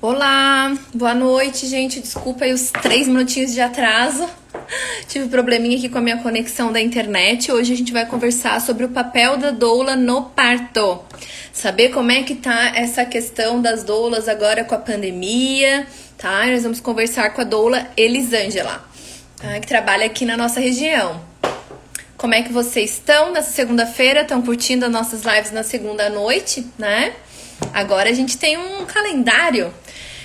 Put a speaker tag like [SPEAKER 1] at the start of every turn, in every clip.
[SPEAKER 1] Olá, boa noite, gente. Desculpa aí os 3 minutinhos de atraso. Tive um probleminha aqui com a minha conexão da internet. Hoje a gente vai conversar sobre o papel da doula no parto. Saber como é que tá essa questão das doulas agora com a pandemia, tá? Nós vamos conversar com a doula Elisângela, tá? Que trabalha aqui na nossa região. Como é que vocês estão nessa segunda-feira? Estão curtindo as nossas lives na segunda noite, né? Agora a gente tem um calendário.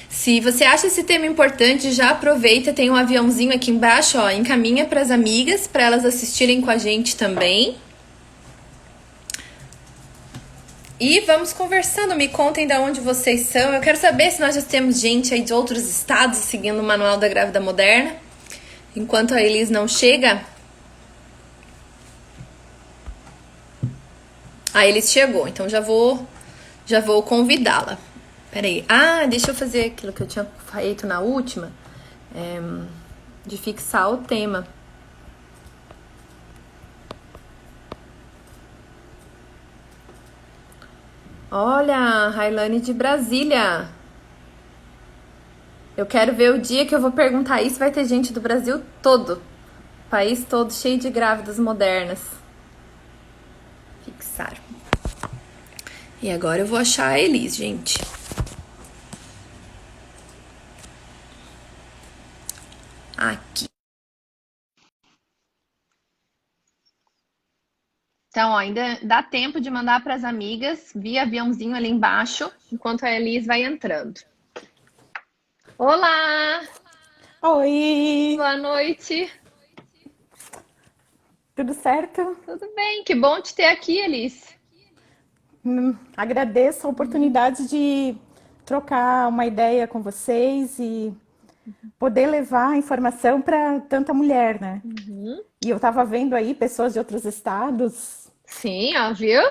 [SPEAKER 1] Se você acha esse tema importante, já aproveita, tem um aviãozinho aqui embaixo, ó, encaminha para as amigas, para elas assistirem com a gente também. E vamos conversando, me contem de onde vocês são. Eu quero saber se nós já temos gente aí de outros estados seguindo o Manual da Grávida Moderna. Enquanto a Elis não chega. A Elis chegou, então já vou convidá-la. Peraí. Ah, deixa eu fazer aquilo que eu tinha feito na última. De fixar o tema. Olha, Railane de Brasília. Eu quero ver o dia que eu vou perguntar isso. Vai ter gente do Brasil todo. País todo cheio de grávidas modernas. Fixar. E agora eu vou achar a Elis, gente. Aqui. Então, ó, ainda dá tempo de mandar para as amigas via aviãozinho ali embaixo, enquanto a Elis vai entrando. Olá!
[SPEAKER 2] Oi,
[SPEAKER 1] Boa noite!
[SPEAKER 2] tudo certo?
[SPEAKER 1] Tudo bem? Que bom te ter aqui, Elis.
[SPEAKER 2] Agradeço a oportunidade de trocar uma ideia com vocês e poder levar a informação para tanta mulher, né? E eu estava vendo aí pessoas de outros estados.
[SPEAKER 1] Sim, ó, viu?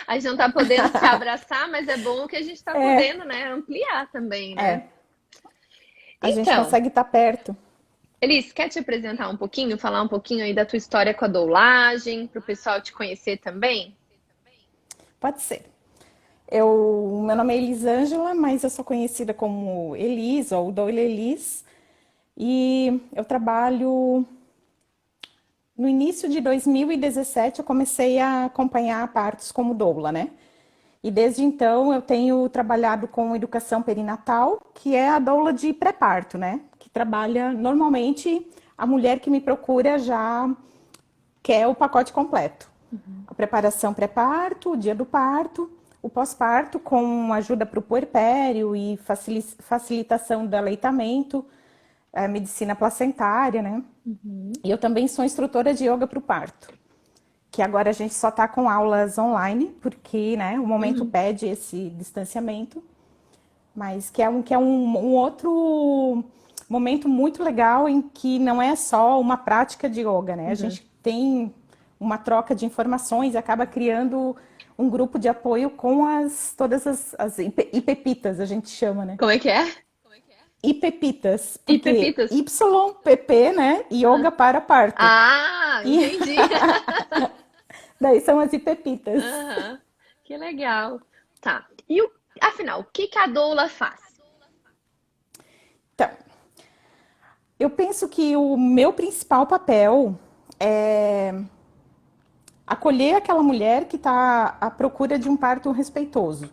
[SPEAKER 1] A gente não tá podendo se abraçar, mas é bom que a gente tá podendo, né? Ampliar também, né?
[SPEAKER 2] É, a gente
[SPEAKER 1] Então,
[SPEAKER 2] consegue estar perto.
[SPEAKER 1] Elis, quer te apresentar um pouquinho, falar um pouquinho aí da tua história com a doulagem, para o pessoal te conhecer também?
[SPEAKER 2] Pode ser. Meu nome é Elisângela, mas eu sou conhecida como Elis ou Doula Elis. E eu trabalho. No início de 2017, eu comecei a acompanhar partos como doula, né? E desde então eu tenho trabalhado com educação perinatal, que é a doula de pré-parto, né? Que trabalha normalmente a mulher que me procura já quer o pacote completo. A preparação pré-parto, o dia do parto, o pós-parto com ajuda para o puerpério e facilitação do aleitamento, a medicina placentária, né? E eu também sou instrutora de yoga para o parto, que agora a gente só está com aulas online, porque né, o momento pede esse distanciamento, mas que é um outro momento muito legal em que não é só uma prática de yoga, né? A gente tem uma troca de informações e acaba criando um grupo de apoio com todas as IPPitas, a gente chama, né?
[SPEAKER 1] Como é que é?
[SPEAKER 2] IPPitas,
[SPEAKER 1] E
[SPEAKER 2] porque
[SPEAKER 1] pepitas?
[SPEAKER 2] YPP, né? Yoga para parto.
[SPEAKER 1] Ah,
[SPEAKER 2] E
[SPEAKER 1] entendi.
[SPEAKER 2] daí são as IPPitas.
[SPEAKER 1] Aham, que legal. Tá. Afinal, o que que a doula faz?
[SPEAKER 2] Então, eu penso que o meu principal papel é acolher aquela mulher que está à procura de um parto respeitoso.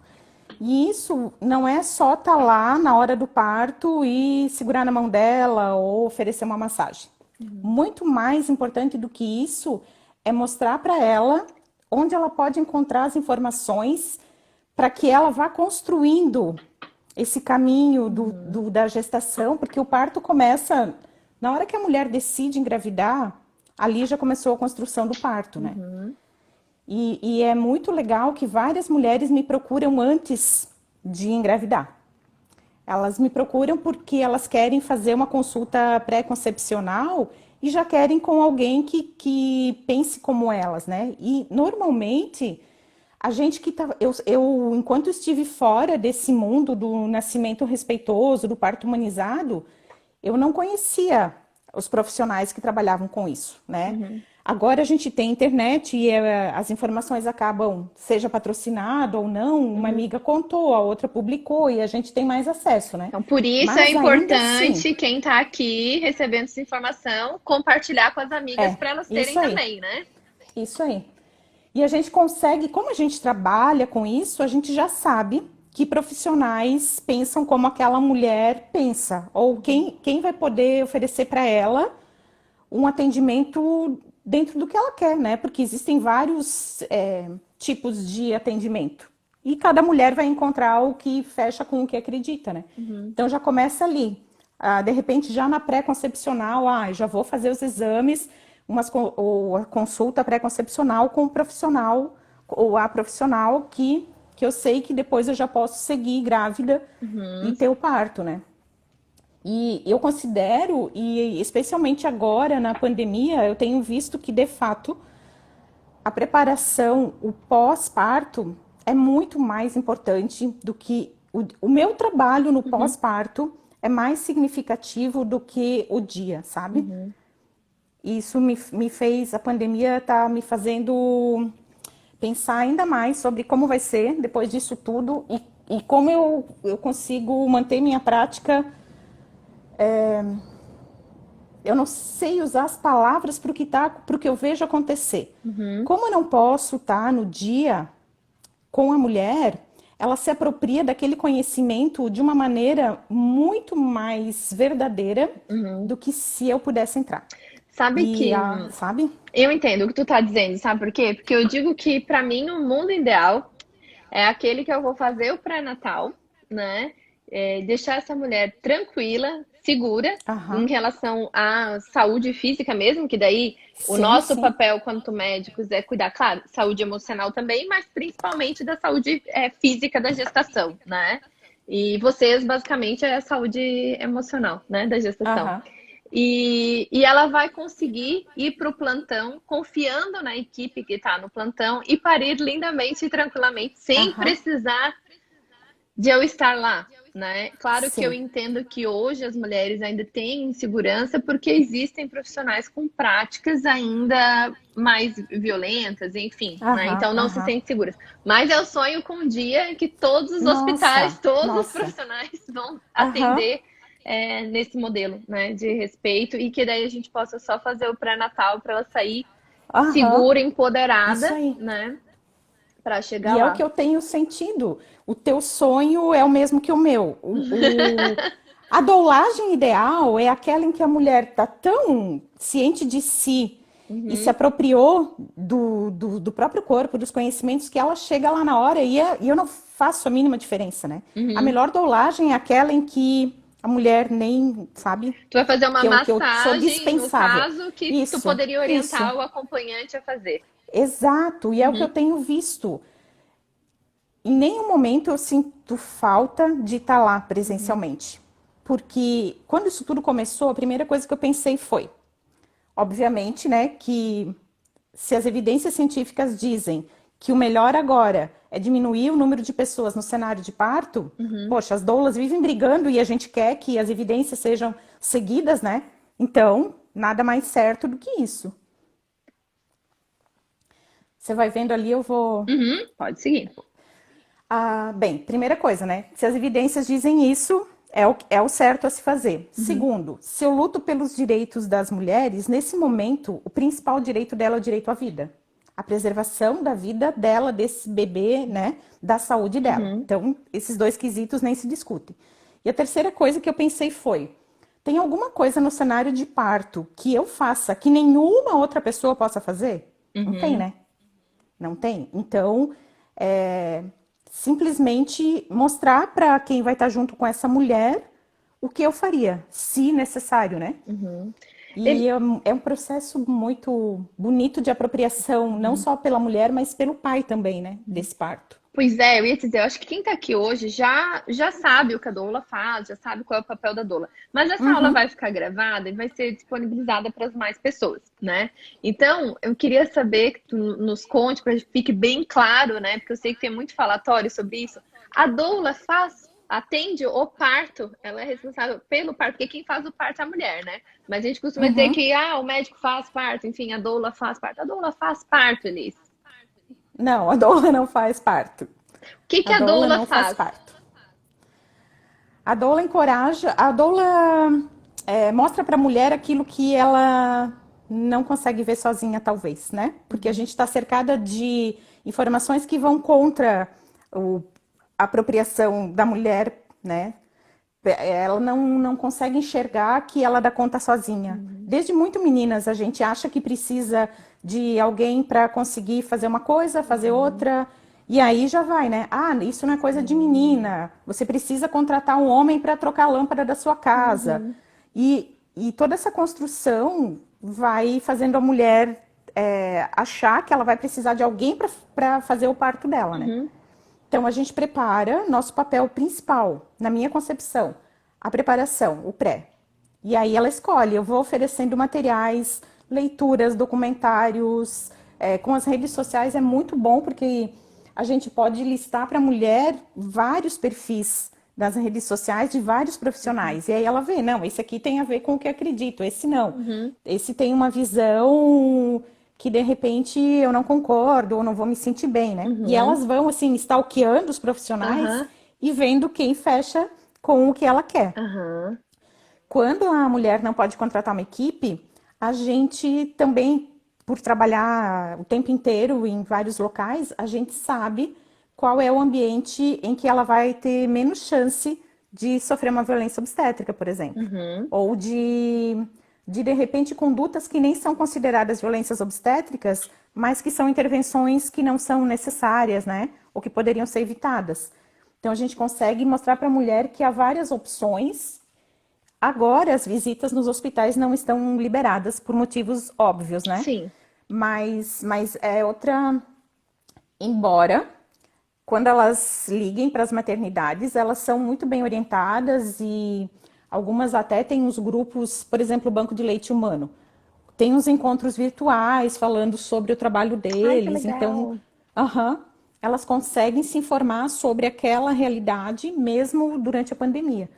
[SPEAKER 2] E isso não é só estar lá na hora do parto e segurar na mão dela ou oferecer uma massagem. Muito mais importante do que isso é mostrar para ela onde ela pode encontrar as informações para que ela vá construindo esse caminho da gestação, porque o parto começa na hora que a mulher decide engravidar, ali já começou a construção do parto, né? E é muito legal que várias mulheres me procuram antes de engravidar. Elas me procuram porque elas querem fazer uma consulta pré-concepcional e já querem com alguém que pense como elas, né? E normalmente a gente que tá. Enquanto estive fora desse mundo do nascimento respeitoso, do parto humanizado, eu não conhecia os profissionais que trabalhavam com isso, né? Agora a gente tem internet e as informações acabam, seja patrocinado ou não, uma amiga contou, a outra publicou e a gente tem mais acesso, né?
[SPEAKER 1] Então, por isso é
[SPEAKER 2] Mas ainda assim,
[SPEAKER 1] importante quem está aqui recebendo essa informação compartilhar com as amigas
[SPEAKER 2] é,
[SPEAKER 1] para elas terem
[SPEAKER 2] isso aí,
[SPEAKER 1] também, né?
[SPEAKER 2] isso aí. E a gente consegue, como a gente trabalha com isso, a gente já sabe que profissionais pensam como aquela mulher pensa, ou quem vai poder oferecer para ela um atendimento dentro do que ela quer, né? Porque existem vários tipos de atendimento. E cada mulher vai encontrar o que fecha com o que acredita, né? Então já começa ali. Ah, de repente, já na pré-concepcional, já vou fazer os exames, ou a consulta pré-concepcional com o profissional, ou a profissional que eu sei que depois eu já posso seguir grávida e ter o parto, né? E eu considero, e especialmente agora na pandemia, eu tenho visto que, de fato, a preparação, o pós-parto, é muito mais importante do que o meu trabalho no pós-parto é mais significativo do que o dia, sabe? E isso me fez, a pandemia tá me fazendo pensar ainda mais sobre como vai ser depois disso tudo e como eu consigo manter minha prática. Eu não sei usar as palavras para o que eu vejo acontecer. Como eu não posso estar no dia com a mulher, ela se apropria daquele conhecimento de uma maneira muito mais verdadeira do que se eu pudesse entrar.
[SPEAKER 1] Sabe que
[SPEAKER 2] Sabe?
[SPEAKER 1] eu entendo o que tu tá dizendo, sabe por quê? Porque eu digo que para mim o mundo ideal é aquele que eu vou fazer o pré-natal, né? Deixar essa mulher tranquila, segura em
[SPEAKER 2] Aham.
[SPEAKER 1] relação à saúde física mesmo, que daí o
[SPEAKER 2] Sim,
[SPEAKER 1] nosso
[SPEAKER 2] sim.
[SPEAKER 1] papel quanto médicos é cuidar, claro, saúde emocional também, mas principalmente da saúde física da gestação, né? E vocês, basicamente, é a saúde emocional, né, da gestação.
[SPEAKER 2] Aham.
[SPEAKER 1] E ela vai conseguir ir para o plantão, confiando na equipe que está no plantão e parir lindamente e tranquilamente, sem
[SPEAKER 2] Aham.
[SPEAKER 1] precisar de eu estar lá, né? Claro que eu
[SPEAKER 2] Sim.
[SPEAKER 1] entendo que hoje as mulheres ainda têm insegurança porque existem profissionais com práticas ainda mais violentas, enfim, né?
[SPEAKER 2] Aham.
[SPEAKER 1] Então não se
[SPEAKER 2] Aham.
[SPEAKER 1] sentem seguras. Mas eu sonho com um dia em que todos os hospitais,
[SPEAKER 2] Nossa,
[SPEAKER 1] todos os
[SPEAKER 2] nossa.
[SPEAKER 1] profissionais vão
[SPEAKER 2] Aham.
[SPEAKER 1] atender nesse modelo, né, de respeito e que daí a gente possa só fazer o pré-natal para ela sair
[SPEAKER 2] Aham.
[SPEAKER 1] segura,
[SPEAKER 2] Isso
[SPEAKER 1] empoderada,
[SPEAKER 2] aí.
[SPEAKER 1] né, para chegar
[SPEAKER 2] E é o que
[SPEAKER 1] lá.
[SPEAKER 2] eu tenho sentido. O teu sonho é o mesmo que o meu. A doulagem ideal é aquela em que a mulher está tão ciente de si e se
[SPEAKER 1] Uhum.
[SPEAKER 2] apropriou do próprio corpo, dos conhecimentos, que ela chega lá na hora e eu não faço a mínima diferença, né? A
[SPEAKER 1] Uhum.
[SPEAKER 2] melhor doulagem é aquela em que a mulher nem, sabe,
[SPEAKER 1] Tu vai fazer uma
[SPEAKER 2] que eu sou
[SPEAKER 1] massagem, no
[SPEAKER 2] dispensável.
[SPEAKER 1] caso, que tu
[SPEAKER 2] Isso,
[SPEAKER 1] poderia
[SPEAKER 2] isso.
[SPEAKER 1] orientar o acompanhante a fazer.
[SPEAKER 2] Exato. E é o que eu
[SPEAKER 1] Uhum.
[SPEAKER 2] tenho visto. Em nenhum momento eu sinto falta de estar lá
[SPEAKER 1] Uhum.
[SPEAKER 2] presencialmente. Porque quando isso tudo começou, a primeira coisa que eu pensei foi, obviamente, né, que se as evidências científicas dizem que o melhor agora é diminuir o número de pessoas no cenário de parto,
[SPEAKER 1] Uhum.
[SPEAKER 2] poxa, as doulas vivem brigando e a gente quer que as evidências sejam seguidas, né? Então, nada mais certo do que isso. Você vai vendo ali, eu vou.
[SPEAKER 1] Uhum. Pode seguir.
[SPEAKER 2] Bem, primeira coisa, né? Se as evidências dizem isso, é o certo a se fazer.
[SPEAKER 1] Uhum.
[SPEAKER 2] Segundo, se eu luto pelos direitos das mulheres, nesse momento, o principal direito dela é o direito à vida. A preservação da vida dela, desse bebê, né? Da saúde dela.
[SPEAKER 1] Uhum.
[SPEAKER 2] Então, esses dois quesitos nem se discutem. E a terceira coisa que eu pensei foi: tem alguma coisa no cenário de parto que eu faça que nenhuma outra pessoa possa fazer? Não tem,
[SPEAKER 1] Uhum.
[SPEAKER 2] né? Não tem. Então, é, simplesmente mostrar para quem vai estar junto com essa mulher o que eu faria, se necessário, né?
[SPEAKER 1] Uhum.
[SPEAKER 2] E
[SPEAKER 1] Tem-
[SPEAKER 2] é um processo muito bonito de apropriação, não
[SPEAKER 1] Uhum.
[SPEAKER 2] só pela mulher, mas pelo pai também, né? Desse parto.
[SPEAKER 1] Pois é, eu ia te dizer, eu acho que quem tá aqui hoje já sabe o que a doula faz, já sabe qual é o papel da doula. Mas essa aula
[SPEAKER 2] Uhum,
[SPEAKER 1] vai ficar gravada e vai ser disponibilizada para as mais pessoas, né? Então, eu queria saber que tu nos conte, para que fique bem claro, né? Porque eu sei que tem muito falatório sobre isso. A doula faz
[SPEAKER 3] atende o parto, ela é responsável pelo parto, porque quem faz o parto é a mulher, né? Mas a gente costuma dizer
[SPEAKER 2] Uhum.
[SPEAKER 3] que o médico faz parto, enfim, a doula faz parto. A doula faz parto, Elis. O
[SPEAKER 2] Não, a doula não faz parto.
[SPEAKER 3] que que
[SPEAKER 2] A
[SPEAKER 3] a
[SPEAKER 2] doula
[SPEAKER 3] doula
[SPEAKER 2] não faz
[SPEAKER 3] faz?
[SPEAKER 2] parto. A doula encoraja, a doula mostra para a mulher aquilo que ela não consegue ver sozinha, talvez, né? Porque a gente está cercada de informações que vão contra o, a apropriação da mulher, né? Ela não consegue enxergar que ela dá conta sozinha. Desde muito meninas, a gente acha que precisa de alguém para conseguir fazer uma coisa, fazer
[SPEAKER 3] Uhum,
[SPEAKER 2] outra. E aí já vai, né? Ah, isso não é coisa de menina. Você precisa contratar um homem para trocar a lâmpada da sua casa.
[SPEAKER 3] uhum,
[SPEAKER 2] E toda essa construção vai fazendo a mulher achar que ela vai precisar de alguém para fazer o parto dela, né?
[SPEAKER 3] uhum,
[SPEAKER 2] Então, a gente prepara nosso papel principal, na minha concepção, a preparação, o pré. E aí ela escolhe, eu vou oferecendo materiais, leituras, documentários, com as redes sociais é muito bom, porque a gente pode listar para a mulher vários perfis das redes sociais de vários profissionais. E aí ela vê, não, esse aqui tem a ver com o que eu acredito, esse não.
[SPEAKER 3] uhum,
[SPEAKER 2] Esse tem uma visão que de repente eu não concordo ou não vou me sentir bem, né? E
[SPEAKER 3] uhum,
[SPEAKER 2] elas vão assim stalkeando os profissionais
[SPEAKER 3] aham,
[SPEAKER 2] e vendo quem fecha com o que ela quer.
[SPEAKER 3] aham,
[SPEAKER 2] Quando a mulher não pode contratar uma equipe, a gente também, por trabalhar o tempo inteiro em vários locais, a gente sabe qual é o ambiente em que ela vai ter menos chance de sofrer uma violência obstétrica, por exemplo.
[SPEAKER 3] uhum,
[SPEAKER 2] Ou de repente, condutas que nem são consideradas violências obstétricas, mas que são intervenções que não são necessárias, né? Ou que poderiam ser evitadas. Então, a gente consegue mostrar para a mulher que há várias opções. Agora, as visitas nos hospitais não estão liberadas por motivos óbvios, né?
[SPEAKER 3] sim,
[SPEAKER 2] Mas é outra. Embora, quando elas liguem para as maternidades, elas são muito bem orientadas e algumas até têm os grupos, por exemplo, o Banco de Leite Humano. Tem uns encontros virtuais falando sobre o trabalho
[SPEAKER 3] ai, que
[SPEAKER 2] deles, então,
[SPEAKER 3] legal.
[SPEAKER 2] aham, elas conseguem se informar sobre aquela realidade mesmo durante a pandemia.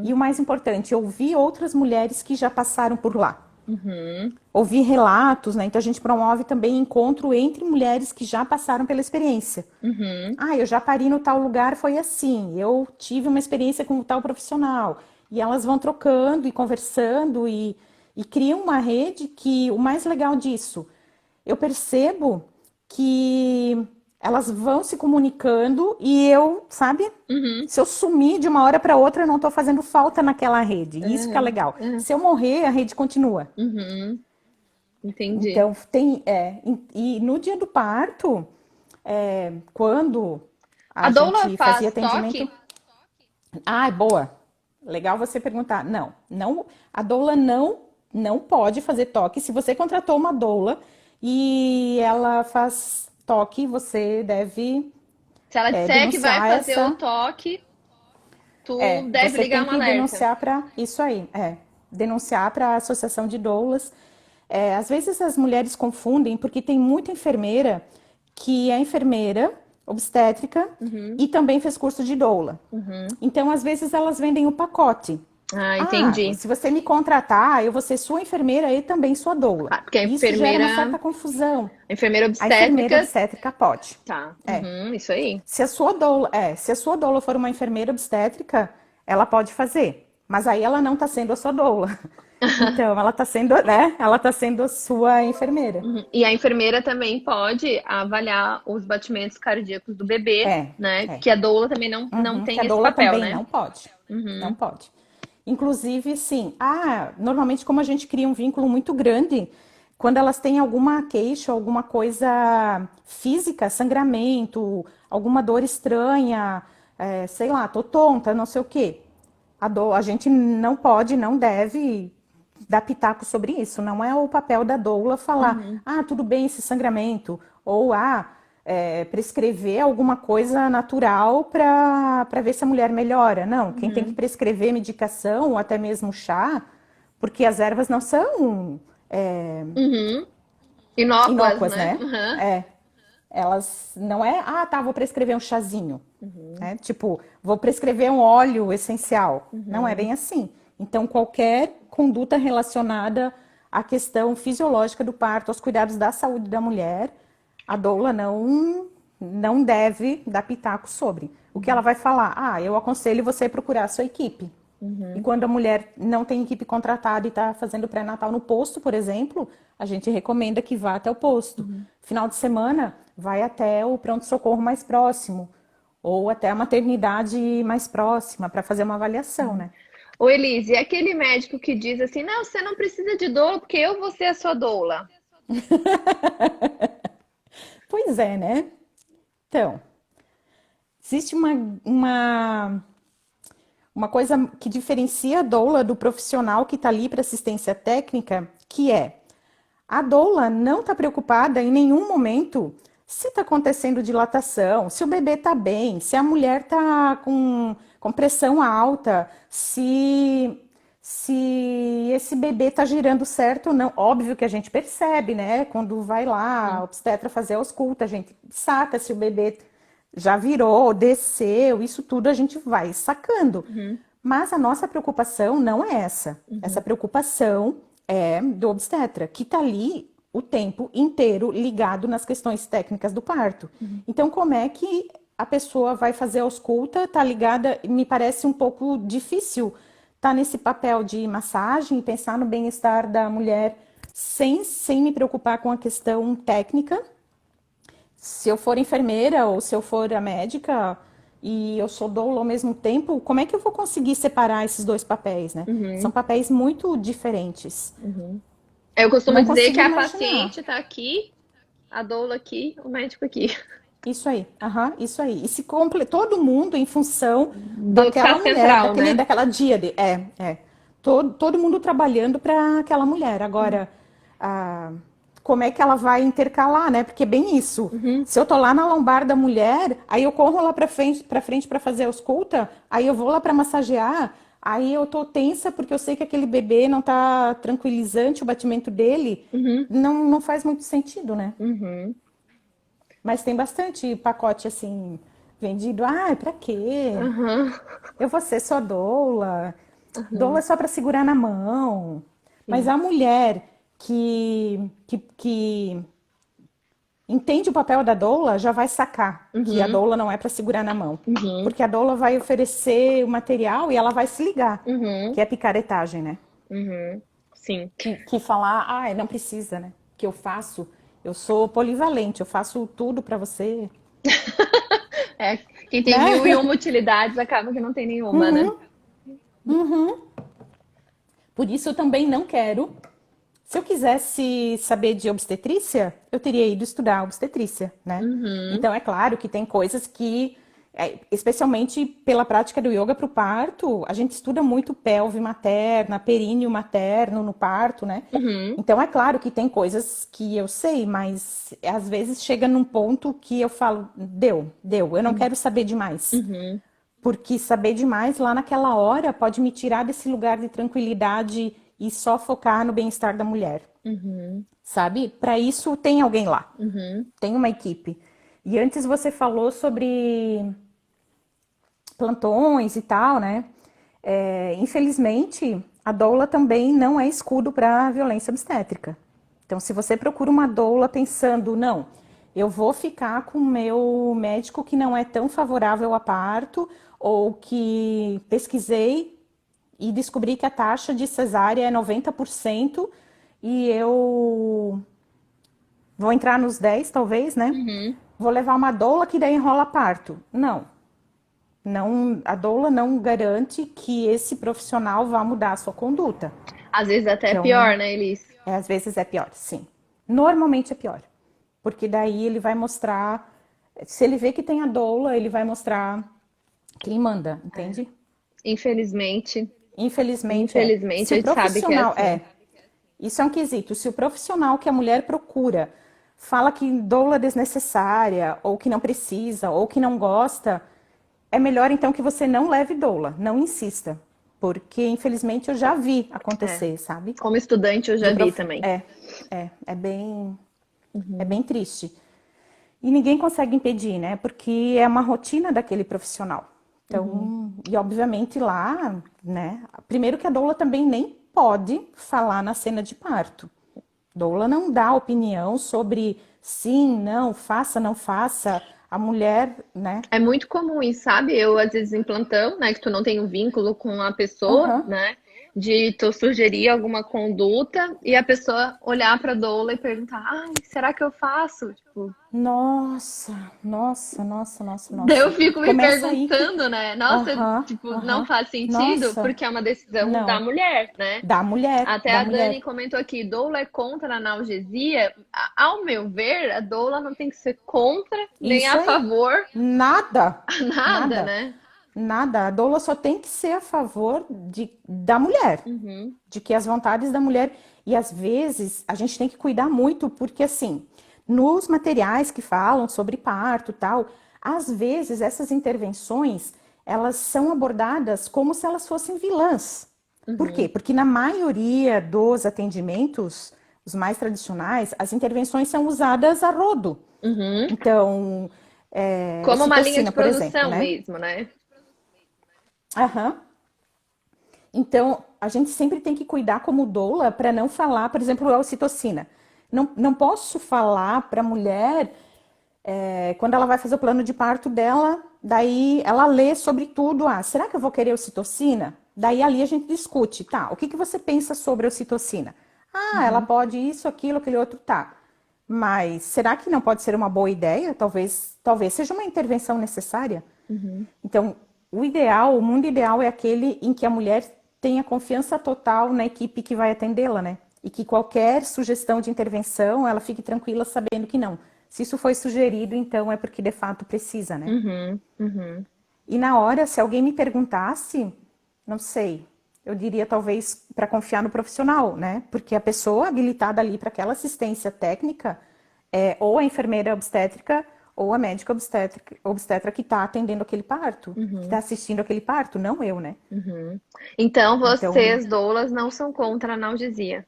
[SPEAKER 2] E
[SPEAKER 3] Uhum,
[SPEAKER 2] o mais importante, ouvir outras mulheres que já passaram por lá.
[SPEAKER 3] uhum,
[SPEAKER 2] Ouvir relatos, né? Então a gente promove também encontro entre mulheres que já passaram pela experiência.
[SPEAKER 3] uhum,
[SPEAKER 2] Ah, eu já pari no tal lugar, foi assim. Eu tive uma experiência com tal profissional. E elas vão trocando e conversando e criam uma rede que o mais legal disso, eu percebo que elas vão se comunicando e eu, sabe?
[SPEAKER 3] uhum,
[SPEAKER 2] Se eu sumir de uma hora para outra, eu não estou fazendo falta naquela rede. Isso que é
[SPEAKER 3] uhum,
[SPEAKER 2] legal.
[SPEAKER 3] uhum,
[SPEAKER 2] Se eu morrer, a rede continua.
[SPEAKER 3] uhum, entendi.
[SPEAKER 2] Então, tem. E no dia do parto, quando
[SPEAKER 3] A
[SPEAKER 2] a
[SPEAKER 3] doula
[SPEAKER 2] gente fazia
[SPEAKER 3] faz
[SPEAKER 2] atendimento.
[SPEAKER 3] toque?
[SPEAKER 2] Ah, boa. Legal você perguntar. Não, não, a doula não pode fazer toque. Se você contratou uma doula e ela faz toque, você deve
[SPEAKER 3] Se ela disser que vai
[SPEAKER 2] denunciar
[SPEAKER 3] fazer o
[SPEAKER 2] essa.
[SPEAKER 3] toque, tu deve
[SPEAKER 2] Você
[SPEAKER 3] ligar
[SPEAKER 2] tem
[SPEAKER 3] um
[SPEAKER 2] que
[SPEAKER 3] alerta.
[SPEAKER 2] denunciar para isso aí, denunciar para a associação de doulas. Às vezes as mulheres confundem porque tem muita enfermeira que é enfermeira obstétrica
[SPEAKER 3] Uhum,
[SPEAKER 2] e também fez curso de doula.
[SPEAKER 3] uhum.
[SPEAKER 2] Então, às vezes elas vendem o pacote.
[SPEAKER 3] Ah,
[SPEAKER 2] Ah,
[SPEAKER 3] entendi.
[SPEAKER 2] se você me contratar, eu vou ser sua enfermeira e também sua doula.
[SPEAKER 3] Ah, porque
[SPEAKER 2] E isso gera uma certa confusão.
[SPEAKER 3] a enfermeira
[SPEAKER 2] A enfermeira
[SPEAKER 3] obstétrica,
[SPEAKER 2] obstétrica pode.
[SPEAKER 3] tá.
[SPEAKER 2] É.
[SPEAKER 3] Uhum, isso aí.
[SPEAKER 2] Se a sua doula for uma enfermeira obstétrica, ela pode fazer. Mas aí ela não está sendo a sua doula. Então, ela está sendo, né? Ela está sendo a sua enfermeira.
[SPEAKER 3] Uhum. E a enfermeira também pode avaliar os batimentos cardíacos do bebê,
[SPEAKER 2] É,
[SPEAKER 3] né?
[SPEAKER 2] é.
[SPEAKER 3] Que a doula também não
[SPEAKER 2] Uhum, que a
[SPEAKER 3] tem esse
[SPEAKER 2] doula
[SPEAKER 3] papel,
[SPEAKER 2] também
[SPEAKER 3] né?
[SPEAKER 2] não pode. Não
[SPEAKER 3] Uhum,
[SPEAKER 2] pode. Inclusive, sim. Normalmente, como a gente cria um vínculo muito grande, quando elas têm alguma queixa, alguma coisa física, sangramento, alguma dor estranha, sei lá, tô tonta, não sei o quê. A gente não pode, não deve dar pitaco sobre isso. Não é o papel da doula falar,
[SPEAKER 3] uhum,
[SPEAKER 2] tudo bem esse sangramento, ou prescrever alguma coisa natural para ver se a mulher melhora. Não, quem tem que
[SPEAKER 3] uhum,
[SPEAKER 2] prescrever medicação, ou até mesmo chá, porque as ervas não são
[SPEAKER 3] uhum. Inócuas,
[SPEAKER 2] inócuas,
[SPEAKER 3] né?
[SPEAKER 2] né?
[SPEAKER 3] Uhum.
[SPEAKER 2] É. Elas não é, ah, tá, vou prescrever um chazinho, né? Tipo, vou prescrever um óleo essencial. Não é bem assim. Então, qualquer conduta relacionada à questão fisiológica do parto, aos cuidados da saúde da mulher, a doula não deve dar pitaco sobre. O que ela vai falar? Ah, eu aconselho você a procurar a sua equipe. E quando a mulher não tem equipe contratada e está fazendo pré-natal no posto, por exemplo, a gente recomenda que vá até o posto. Final de semana, vai até o pronto-socorro mais próximo, ou até a maternidade mais próxima, para fazer uma avaliação, né?
[SPEAKER 3] Ô, Elise, e aquele médico que diz assim, não, você não precisa de doula, porque eu vou ser a sua doula.
[SPEAKER 2] Pois é, né? Então, existe uma coisa que diferencia a doula do profissional que está ali para assistência técnica, que é a doula não está preocupada em nenhum momento se está acontecendo dilatação, se o bebê está bem, se a mulher está com pressão alta, se esse bebê está girando certo ou não. Óbvio que a gente percebe, né? Quando vai lá, a obstetra fazer a ausculta, a gente saca se o bebê já virou, desceu, isso tudo a gente vai sacando. Mas a nossa preocupação não é essa. Essa preocupação é do obstetra, que está ali o tempo inteiro ligado nas questões técnicas do parto. Então, como é que a pessoa vai fazer a ausculta, tá ligada? Me parece um pouco difícil estar nesse papel de massagem e pensar no bem-estar da mulher sem me preocupar com a questão técnica. Se eu for enfermeira ou se eu for a médica e eu sou doula ao mesmo tempo, como é que eu vou conseguir separar esses dois papéis, né? São papéis muito diferentes.
[SPEAKER 3] Eu costumo
[SPEAKER 2] Não
[SPEAKER 3] dizer
[SPEAKER 2] consigo
[SPEAKER 3] que a
[SPEAKER 2] imaginar.
[SPEAKER 3] paciente tá aqui, a doula aqui, o médico aqui.
[SPEAKER 2] Isso aí, isso aí. E se todo mundo em função
[SPEAKER 3] Do
[SPEAKER 2] daquela
[SPEAKER 3] ficar
[SPEAKER 2] mulher,
[SPEAKER 3] central, né?
[SPEAKER 2] daquela díade. Todo mundo trabalhando para aquela mulher. Agora, como é que ela vai intercalar, né? Porque é bem isso. Se eu tô lá na lombar da mulher, aí eu corro lá para frente para fazer a ausculta, aí eu vou lá para massagear, aí eu tô tensa porque eu sei que aquele bebê não tá tranquilizante o batimento dele. Não faz muito sentido, né? Mas tem bastante pacote assim vendido. Ah, pra quê? Eu vou ser só doula. Doula é só para segurar na mão. Mas a mulher que entende o papel da doula já vai sacar que a doula não é para segurar na mão. Porque a doula vai oferecer o material e ela vai se ligar, que é picaretagem, né?
[SPEAKER 3] Sim.
[SPEAKER 2] Que falar, não precisa, né? Que eu sou polivalente, eu faço tudo para você.
[SPEAKER 3] É, quem tem
[SPEAKER 2] Né?
[SPEAKER 3] 1001 utilidades acaba que não tem nenhuma, né?
[SPEAKER 2] Por isso eu também não quero. Se eu quisesse saber de obstetrícia, eu teria ido estudar obstetrícia, né? Então é claro que tem coisas que, especialmente pela prática do yoga para o parto, a gente estuda muito pelve materna, períneo materno no parto, né? Então é claro que tem coisas que eu sei, mas às vezes chega num ponto que eu falo, deu, eu não quero saber demais. Porque saber demais lá naquela hora pode me tirar desse lugar de tranquilidade e só focar no bem-estar da mulher. Sabe? Para isso tem alguém lá. Tem uma equipe. E antes você falou sobre plantões e tal, né? Infelizmente, a doula também não é escudo para violência obstétrica. Então, se você procura uma doula pensando, não, eu vou ficar com o meu médico que não é tão favorável a parto, ou que pesquisei e descobri que a taxa de cesárea é 90% e eu vou entrar nos 10, talvez, né? Vou levar uma doula que daí enrola parto. Não, a doula não garante que esse profissional vá mudar a sua conduta.
[SPEAKER 3] Às vezes até é
[SPEAKER 2] Então,
[SPEAKER 3] pior, né, Elis?
[SPEAKER 2] Às vezes é pior, sim. Normalmente é pior. Porque daí ele vai mostrar... Se ele vê que tem a doula, ele vai mostrar quem manda, entende?
[SPEAKER 3] Infelizmente,
[SPEAKER 2] Infelizmente,
[SPEAKER 3] infelizmente
[SPEAKER 2] Se
[SPEAKER 3] a
[SPEAKER 2] o
[SPEAKER 3] gente sabe que é
[SPEAKER 2] profissional
[SPEAKER 3] assim.
[SPEAKER 2] isso é um quesito. Se o profissional que a mulher procura fala que doula é desnecessária, ou que não precisa, ou que não gosta, é melhor então que você não leve doula, não insista. Porque, infelizmente, eu já vi acontecer, sabe?
[SPEAKER 3] Como estudante eu já vi também.
[SPEAKER 2] É bem triste. E ninguém consegue impedir, né? Porque é uma rotina daquele profissional. Então, e obviamente lá, né? Primeiro que a doula também nem pode falar na cena de parto. Doula não dá opinião sobre sim, não, faça, não faça. A mulher, né?
[SPEAKER 3] É muito comum isso, sabe? Eu, às vezes, em plantão, né, que tu não tem um vínculo com a pessoa,
[SPEAKER 2] Aham.
[SPEAKER 3] né, de tu sugerir alguma conduta e a pessoa olhar pra doula e perguntar, ai, será que eu faço? Tipo,
[SPEAKER 2] Nossa, nossa, nossa, nossa,
[SPEAKER 3] daí eu
[SPEAKER 2] nossa.
[SPEAKER 3] fico me
[SPEAKER 2] Começa aí que.
[SPEAKER 3] perguntando, né, nossa,
[SPEAKER 2] Aham,
[SPEAKER 3] tipo, não
[SPEAKER 2] aham.
[SPEAKER 3] faz sentido
[SPEAKER 2] Nossa,
[SPEAKER 3] porque é uma decisão da
[SPEAKER 2] não.
[SPEAKER 3] mulher, né?
[SPEAKER 2] Da mulher,
[SPEAKER 3] Até
[SPEAKER 2] da
[SPEAKER 3] a
[SPEAKER 2] mulher.
[SPEAKER 3] Dani comentou aqui, doula é contra a analgesia. Ao meu ver, a doula não tem que ser contra nem
[SPEAKER 2] Isso
[SPEAKER 3] a
[SPEAKER 2] aí.
[SPEAKER 3] favor,
[SPEAKER 2] Nada,
[SPEAKER 3] nada,
[SPEAKER 2] nada,
[SPEAKER 3] né?
[SPEAKER 2] nada. A doula só tem que ser a favor da mulher,
[SPEAKER 3] Uhum,
[SPEAKER 2] de que as vontades da mulher. E às vezes a gente tem que cuidar muito, porque assim, nos materiais que falam sobre parto e tal, às vezes essas intervenções elas são abordadas como se elas fossem vilãs. Por quê?
[SPEAKER 3] uhum.
[SPEAKER 2] Porque na maioria dos atendimentos, os mais tradicionais, as intervenções são usadas a rodo.
[SPEAKER 3] Uhum.
[SPEAKER 2] Então,
[SPEAKER 3] Como uma linha de
[SPEAKER 2] ocitocina, por exemplo,
[SPEAKER 3] produção
[SPEAKER 2] né?
[SPEAKER 3] mesmo, né?
[SPEAKER 2] Aham. Então, a gente sempre tem que cuidar como doula para não falar, por exemplo, a ocitocina. Não posso falar para a mulher, quando ela vai fazer o plano de parto dela, daí ela lê sobre tudo. Ah, será que eu vou querer ocitocina? Daí ali a gente discute, tá? O que que você pensa sobre a ocitocina? Ah, ela
[SPEAKER 3] Uhum.
[SPEAKER 2] pode isso, aquilo, aquele outro, tá. Mas será que não pode ser uma boa ideia? Talvez seja uma intervenção necessária.
[SPEAKER 3] Uhum.
[SPEAKER 2] Então, o ideal, o mundo ideal é aquele em que a mulher tenha confiança total na equipe que vai atendê-la, né? E que qualquer sugestão de intervenção, ela fique tranquila sabendo que não. Se isso foi sugerido, então é porque de fato precisa, né?
[SPEAKER 3] Uhum. Uhum.
[SPEAKER 2] E na hora, se alguém me perguntasse, não sei, eu diria talvez para confiar no profissional, né? Porque a pessoa habilitada ali para aquela assistência técnica é ou a enfermeira obstétrica ou a médica obstetra que está atendendo aquele parto, que está
[SPEAKER 3] Uhum.
[SPEAKER 2] assistindo aquele parto, não eu, né?
[SPEAKER 3] Uhum. Então,
[SPEAKER 2] Então,
[SPEAKER 3] vocês, doulas, não são contra a analgesia,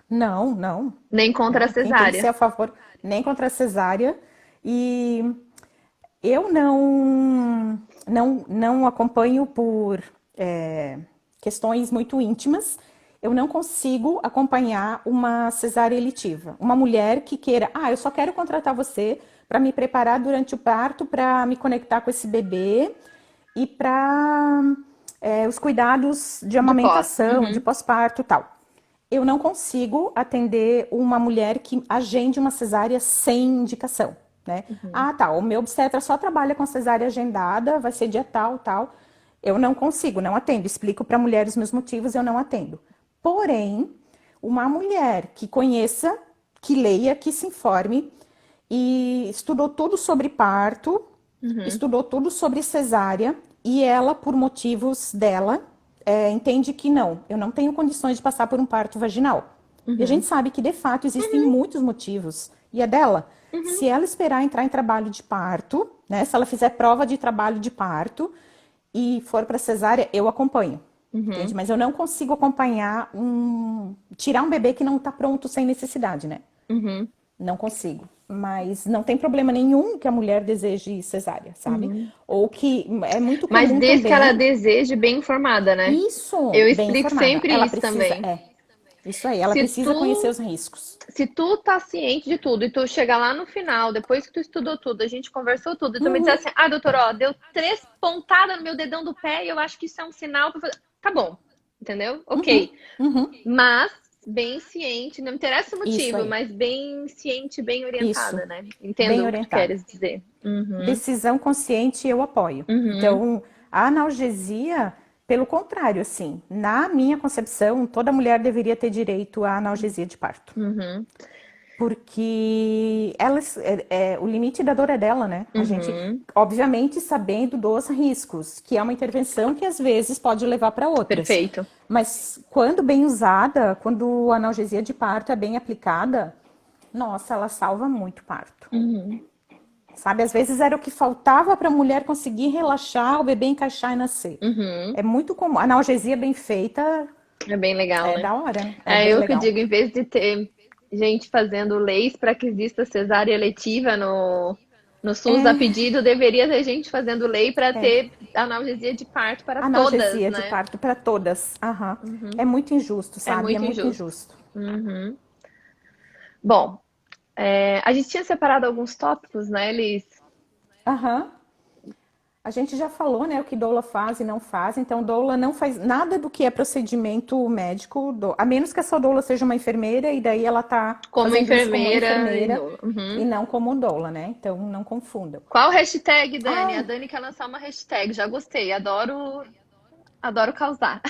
[SPEAKER 2] não, não,
[SPEAKER 3] nem contra a
[SPEAKER 2] não. Quem tem que ser
[SPEAKER 3] cesárea.
[SPEAKER 2] a favor, nem contra a cesárea. E eu não acompanho por questões muito íntimas. Eu não consigo acompanhar uma cesárea eletiva. Uma mulher que queira, eu só quero contratar você para me preparar durante o parto, para me conectar com esse bebê e para os cuidados de
[SPEAKER 3] De pós.
[SPEAKER 2] amamentação, de
[SPEAKER 3] Uhum.
[SPEAKER 2] pós-parto e tal. Eu não consigo atender uma mulher que agende uma cesárea sem indicação, né?
[SPEAKER 3] Uhum.
[SPEAKER 2] Ah, tá, o meu obstetra só trabalha com cesárea agendada, vai ser dia tal, tal. Eu não consigo, não atendo. Explico para a mulher os meus motivos, eu não atendo. Porém, uma mulher que conheça, que leia, que se informe e estudou tudo sobre parto,
[SPEAKER 3] Uhum.
[SPEAKER 2] estudou tudo sobre cesárea e ela, por motivos dela, entende que não, eu não tenho condições de passar por um parto vaginal. E a gente
[SPEAKER 3] Uhum.
[SPEAKER 2] sabe que de fato existem muitos motivos. E é dela.
[SPEAKER 3] Uhum.
[SPEAKER 2] Se ela esperar entrar em trabalho de parto, né? Se ela fizer prova de trabalho de parto e for para cesárea, eu acompanho. Entende?
[SPEAKER 3] Uhum.
[SPEAKER 2] Mas eu não consigo acompanhar tirar um bebê que não está pronto sem necessidade, né?
[SPEAKER 3] Uhum.
[SPEAKER 2] Não consigo. Mas não tem problema nenhum que a mulher deseje cesárea, sabe?
[SPEAKER 3] Uhum.
[SPEAKER 2] Ou que é muito
[SPEAKER 3] Mas
[SPEAKER 2] comum
[SPEAKER 3] desde que ela
[SPEAKER 2] também.
[SPEAKER 3] deseje bem informada, né?
[SPEAKER 2] Isso,
[SPEAKER 3] Eu
[SPEAKER 2] bem
[SPEAKER 3] explico
[SPEAKER 2] informada.
[SPEAKER 3] sempre
[SPEAKER 2] Ela
[SPEAKER 3] isso
[SPEAKER 2] precisa,
[SPEAKER 3] também.
[SPEAKER 2] isso aí, ela
[SPEAKER 3] Se
[SPEAKER 2] precisa conhecer
[SPEAKER 3] tu,
[SPEAKER 2] os riscos.
[SPEAKER 3] se tu tá ciente de tudo e tu chegar lá no final, depois que tu estudou tudo, a gente conversou tudo, e tu me diz
[SPEAKER 2] Uhum,
[SPEAKER 3] assim, doutor, ó, deu 3 pontadas no meu dedão do pé e eu acho que isso é um sinal pra fazer. Tá bom, entendeu?
[SPEAKER 2] uhum,
[SPEAKER 3] Ok.
[SPEAKER 2] uhum.
[SPEAKER 3] Mas bem ciente, não me interessa o
[SPEAKER 2] Isso
[SPEAKER 3] motivo,
[SPEAKER 2] aí,
[SPEAKER 3] mas bem ciente, bem
[SPEAKER 2] isso,
[SPEAKER 3] orientada, né?
[SPEAKER 2] bem
[SPEAKER 3] Entendo o que tu
[SPEAKER 2] orientada.
[SPEAKER 3] queres dizer. Uhum,
[SPEAKER 2] Decisão consciente eu apoio.
[SPEAKER 3] uhum,
[SPEAKER 2] Então, a analgesia, pelo contrário, assim, na minha concepção, toda mulher deveria ter direito à analgesia de parto.
[SPEAKER 3] uhum,
[SPEAKER 2] Porque o limite da dor é dela, né? A gente,
[SPEAKER 3] uhum.
[SPEAKER 2] obviamente, sabendo dos riscos, que é uma intervenção que às vezes pode levar para outras.
[SPEAKER 3] Perfeito.
[SPEAKER 2] Mas quando bem usada, quando a analgesia de parto é bem aplicada, nossa, ela salva muito parto.
[SPEAKER 3] Uhum.
[SPEAKER 2] Sabe, às vezes era o que faltava para a mulher conseguir relaxar, o bebê encaixar e nascer.
[SPEAKER 3] Uhum.
[SPEAKER 2] É muito comum. A analgesia bem feita
[SPEAKER 3] É bem legal,
[SPEAKER 2] é
[SPEAKER 3] né?
[SPEAKER 2] da hora, né? É
[SPEAKER 3] É
[SPEAKER 2] bem
[SPEAKER 3] eu que
[SPEAKER 2] legal.
[SPEAKER 3] digo, em vez de ter. gente fazendo leis para que exista cesárea eletiva no SUS a
[SPEAKER 2] É,
[SPEAKER 3] pedido, deveria ter gente fazendo lei para ter analgesia de parto para todas,
[SPEAKER 2] analgesia de
[SPEAKER 3] né?
[SPEAKER 2] parto para todas. Aham. É muito injusto,
[SPEAKER 3] É
[SPEAKER 2] sabe? É
[SPEAKER 3] muito
[SPEAKER 2] muito
[SPEAKER 3] injusto.
[SPEAKER 2] injusto.
[SPEAKER 3] Uhum. Bom, a gente tinha separado alguns tópicos, né, Liz?
[SPEAKER 2] Aham. A gente já falou, né, o que doula faz e não faz. Então, doula não faz nada do que é procedimento médico, a menos que essa doula seja uma enfermeira e daí ela tá
[SPEAKER 3] Como
[SPEAKER 2] fazendo isso como
[SPEAKER 3] enfermeira e
[SPEAKER 2] enfermeira
[SPEAKER 3] doula.
[SPEAKER 2] e
[SPEAKER 3] Uhum.
[SPEAKER 2] não como doula, né? Então, não confundam.
[SPEAKER 3] Qual hashtag, Dani? A
[SPEAKER 2] Ah,
[SPEAKER 3] Dani quer lançar uma hashtag. Já gostei. Adoro causar.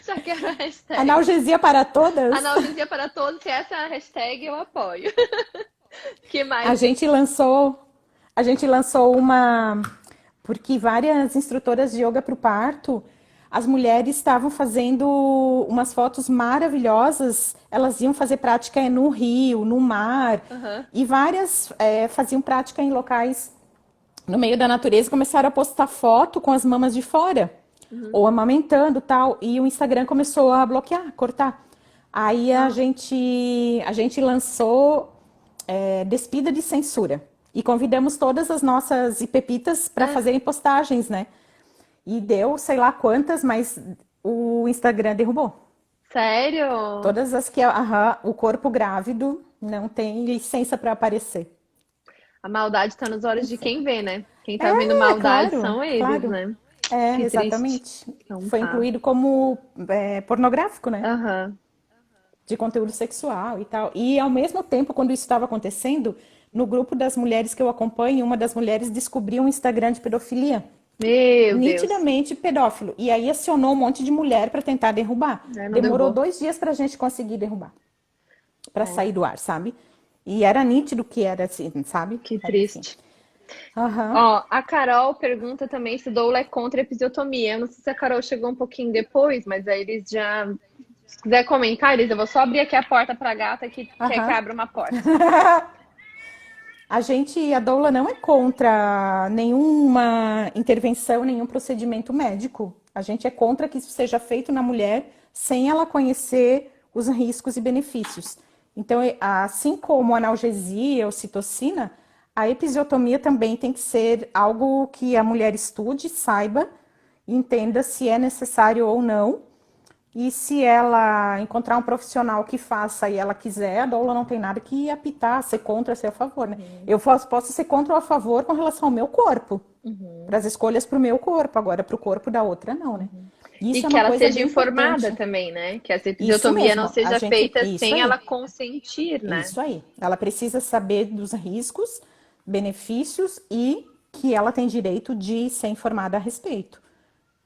[SPEAKER 3] Já quero a hashtag.
[SPEAKER 2] analgesia para todas?
[SPEAKER 3] Analgesia para todos. Se essa é a hashtag, eu apoio. Que
[SPEAKER 2] A
[SPEAKER 3] mais?
[SPEAKER 2] gente lançou, a gente lançou uma, porque várias instrutoras de yoga para o parto, as mulheres estavam fazendo umas fotos maravilhosas. Elas iam fazer prática no rio, no mar,
[SPEAKER 3] Aham.
[SPEAKER 2] e várias faziam prática em locais no meio da natureza e começaram a postar foto com as mamas de fora,
[SPEAKER 3] Uhum.
[SPEAKER 2] ou amamentando tal, e o Instagram começou a bloquear, cortar. Aí
[SPEAKER 3] Ah,
[SPEAKER 2] a gente lançou despida de censura. E convidamos todas as nossas IPPitas para
[SPEAKER 3] é.
[SPEAKER 2] fazerem postagens, né? E deu sei lá quantas, mas o Instagram derrubou.
[SPEAKER 3] Sério?
[SPEAKER 2] Todas as que o corpo grávido não tem licença para aparecer.
[SPEAKER 3] A maldade tá nos olhos de
[SPEAKER 2] Enfim.
[SPEAKER 3] quem vê, né? Quem tá vendo maldade
[SPEAKER 2] Claro,
[SPEAKER 3] são eles,
[SPEAKER 2] claro.
[SPEAKER 3] né?
[SPEAKER 2] É,
[SPEAKER 3] Que triste.
[SPEAKER 2] exatamente.
[SPEAKER 3] Então
[SPEAKER 2] Foi
[SPEAKER 3] tá.
[SPEAKER 2] incluído como pornográfico, né?
[SPEAKER 3] Aham.
[SPEAKER 2] De conteúdo sexual e tal. E ao mesmo tempo, quando isso estava acontecendo, no grupo das mulheres que eu acompanho, uma das mulheres descobriu um Instagram de pedofilia.
[SPEAKER 3] Meu Deus.
[SPEAKER 2] Nitidamente pedófilo. E aí acionou um monte de mulher para tentar derrubar.
[SPEAKER 3] É, não
[SPEAKER 2] Demorou
[SPEAKER 3] derrubou.
[SPEAKER 2] 2 dias para a gente conseguir derrubar, para
[SPEAKER 3] É,
[SPEAKER 2] sair do ar, sabe? E era nítido que era assim, sabe?
[SPEAKER 3] que
[SPEAKER 2] Enfim.
[SPEAKER 3] triste.
[SPEAKER 2] Aham.
[SPEAKER 3] Ó, a Carol pergunta também se doula é contra a episiotomia. Eu não sei se a Carol chegou um pouquinho depois, mas aí eles já. Se quiser comentar, Elis, eu vou só abrir aqui a porta pra gata que quer que
[SPEAKER 2] Aham.
[SPEAKER 3] abra uma porta.
[SPEAKER 2] A doula não é contra nenhuma intervenção, nenhum procedimento médico. A gente é contra que isso seja feito na mulher sem ela conhecer os riscos e benefícios. Então, assim como a analgesia ou citocina, a episiotomia também tem que ser algo que a mulher estude, saiba, e entenda se é necessário ou não. E se ela encontrar um profissional que faça e ela quiser, a doula não tem nada que apitar, ser contra, ser a favor, né? Eu posso ser contra ou a favor com relação ao meu corpo,
[SPEAKER 3] Uhum.
[SPEAKER 2] para as escolhas para o meu corpo, agora para o corpo da outra, não, né?
[SPEAKER 3] E
[SPEAKER 2] Isso é
[SPEAKER 3] que
[SPEAKER 2] uma
[SPEAKER 3] ela
[SPEAKER 2] coisa
[SPEAKER 3] seja
[SPEAKER 2] bem
[SPEAKER 3] informada
[SPEAKER 2] importante.
[SPEAKER 3] também, né? Que essa
[SPEAKER 2] Isso
[SPEAKER 3] episiotomia não
[SPEAKER 2] mesmo,
[SPEAKER 3] seja feita
[SPEAKER 2] isso
[SPEAKER 3] sem
[SPEAKER 2] aí,
[SPEAKER 3] ela consentir, né?
[SPEAKER 2] isso aí. Ela precisa saber dos riscos, benefícios e que ela tem direito de ser informada a respeito.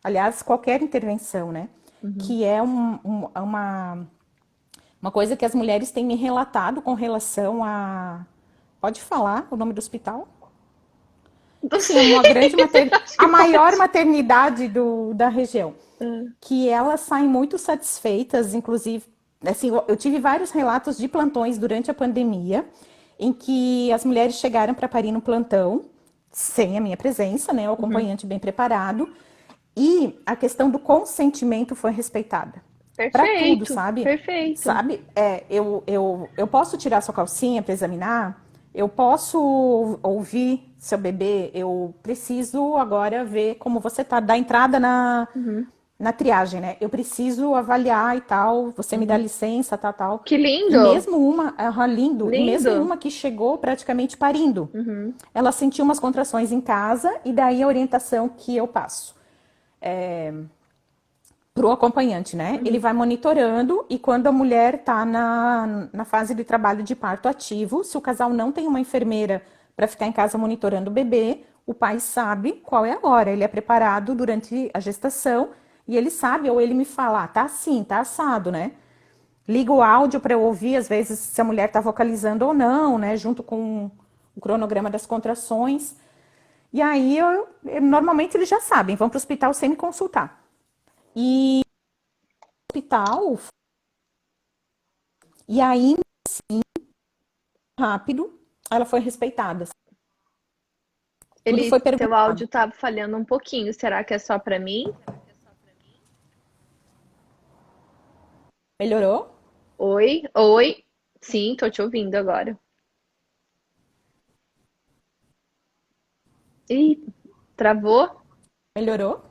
[SPEAKER 2] Aliás, qualquer intervenção, né?
[SPEAKER 3] Uhum.
[SPEAKER 2] Que é uma coisa que as mulheres têm me relatado com relação a. Pode falar o nome do hospital?
[SPEAKER 3] Não
[SPEAKER 2] Enfim, é
[SPEAKER 3] sei,
[SPEAKER 2] uma grande
[SPEAKER 3] acho que
[SPEAKER 2] a maior
[SPEAKER 3] pode.
[SPEAKER 2] maternidade da região.
[SPEAKER 3] Ah,
[SPEAKER 2] Que elas saem muito satisfeitas, inclusive. Assim, eu tive vários relatos de plantões durante a pandemia, em que as mulheres chegaram para parir no plantão, sem a minha presença, né? O
[SPEAKER 3] uhum.
[SPEAKER 2] acompanhante bem preparado. E a questão do consentimento foi respeitada. Para tudo,
[SPEAKER 3] Perfeito,
[SPEAKER 2] sabe?
[SPEAKER 3] perfeito.
[SPEAKER 2] Sabe, eu posso tirar sua calcinha para examinar, eu posso ouvir seu bebê, eu preciso agora ver como você tá, dar entrada
[SPEAKER 3] Uhum,
[SPEAKER 2] na triagem, né? Eu preciso avaliar e tal, você me dá
[SPEAKER 3] uhum.
[SPEAKER 2] licença, tal, tal.
[SPEAKER 3] Que
[SPEAKER 2] E
[SPEAKER 3] lindo,
[SPEAKER 2] mesmo uma, lindo, e mesmo
[SPEAKER 3] lindo.
[SPEAKER 2] uma que chegou praticamente parindo,
[SPEAKER 3] Uhum,
[SPEAKER 2] ela sentiu umas contrações em casa e daí a orientação que eu passo para o acompanhante, né? Ele
[SPEAKER 3] uhum.
[SPEAKER 2] vai monitorando e quando a mulher está na fase de trabalho de parto ativo, se o casal não tem uma enfermeira para ficar em casa monitorando o bebê, o pai sabe qual é a hora. Ele é preparado durante a gestação e ele sabe, ou ele me fala, ah, tá assim, tá assado, né? Liga o áudio para eu ouvir, às vezes, se a mulher está vocalizando ou não, né? Junto com o cronograma das contrações. E aí, normalmente eles já sabem, vão para o hospital sem me consultar. E hospital, e aí, rápido, ela foi respeitada. Tudo
[SPEAKER 3] Ele,
[SPEAKER 2] foi
[SPEAKER 3] teu
[SPEAKER 2] perguntado.
[SPEAKER 3] áudio tá falhando um pouquinho. Será que é só pra mim?
[SPEAKER 2] Melhorou?
[SPEAKER 3] Oi, oi. Sim, tô te ouvindo agora. Ih, travou?
[SPEAKER 2] Melhorou?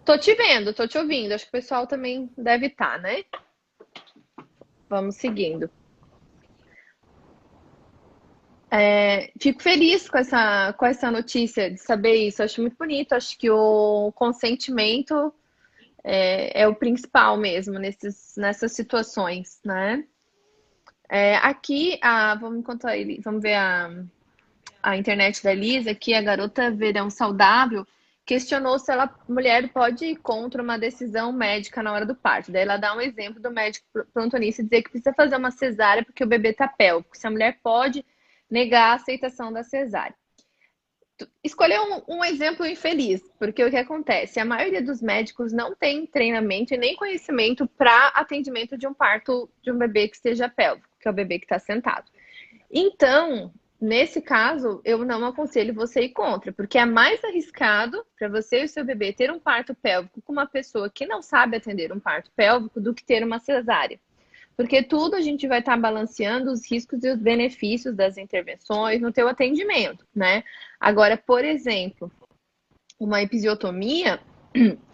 [SPEAKER 3] Tô te vendo, tô te ouvindo. Acho que o pessoal também deve estar, né? Vamos seguindo. Fico feliz com essa notícia de saber isso. Acho muito bonito. Acho que o consentimento é o principal mesmo nessas situações, né? Aqui, vamos ver a internet da Elisa, aqui a garota Verão Saudável questionou se a mulher pode ir contra uma decisão médica na hora do parto. Daí ela dá um exemplo do médico plantonista dizer que precisa fazer uma cesárea porque o bebê está pélvico. Se a mulher pode negar a aceitação da cesárea. Escolheu um exemplo infeliz, porque o que acontece? A maioria dos médicos não tem treinamento e nem conhecimento para atendimento de um parto de um bebê que esteja pélvico, que é o bebê que está sentado. Então, nesse caso, eu não aconselho você ir contra, porque é mais arriscado para você e o seu bebê ter um parto pélvico com uma pessoa que não sabe atender um parto pélvico do que ter uma cesárea. Porque tudo a gente vai estar balanceando os riscos e os benefícios das intervenções no teu atendimento, né? Agora, por exemplo, uma episiotomia,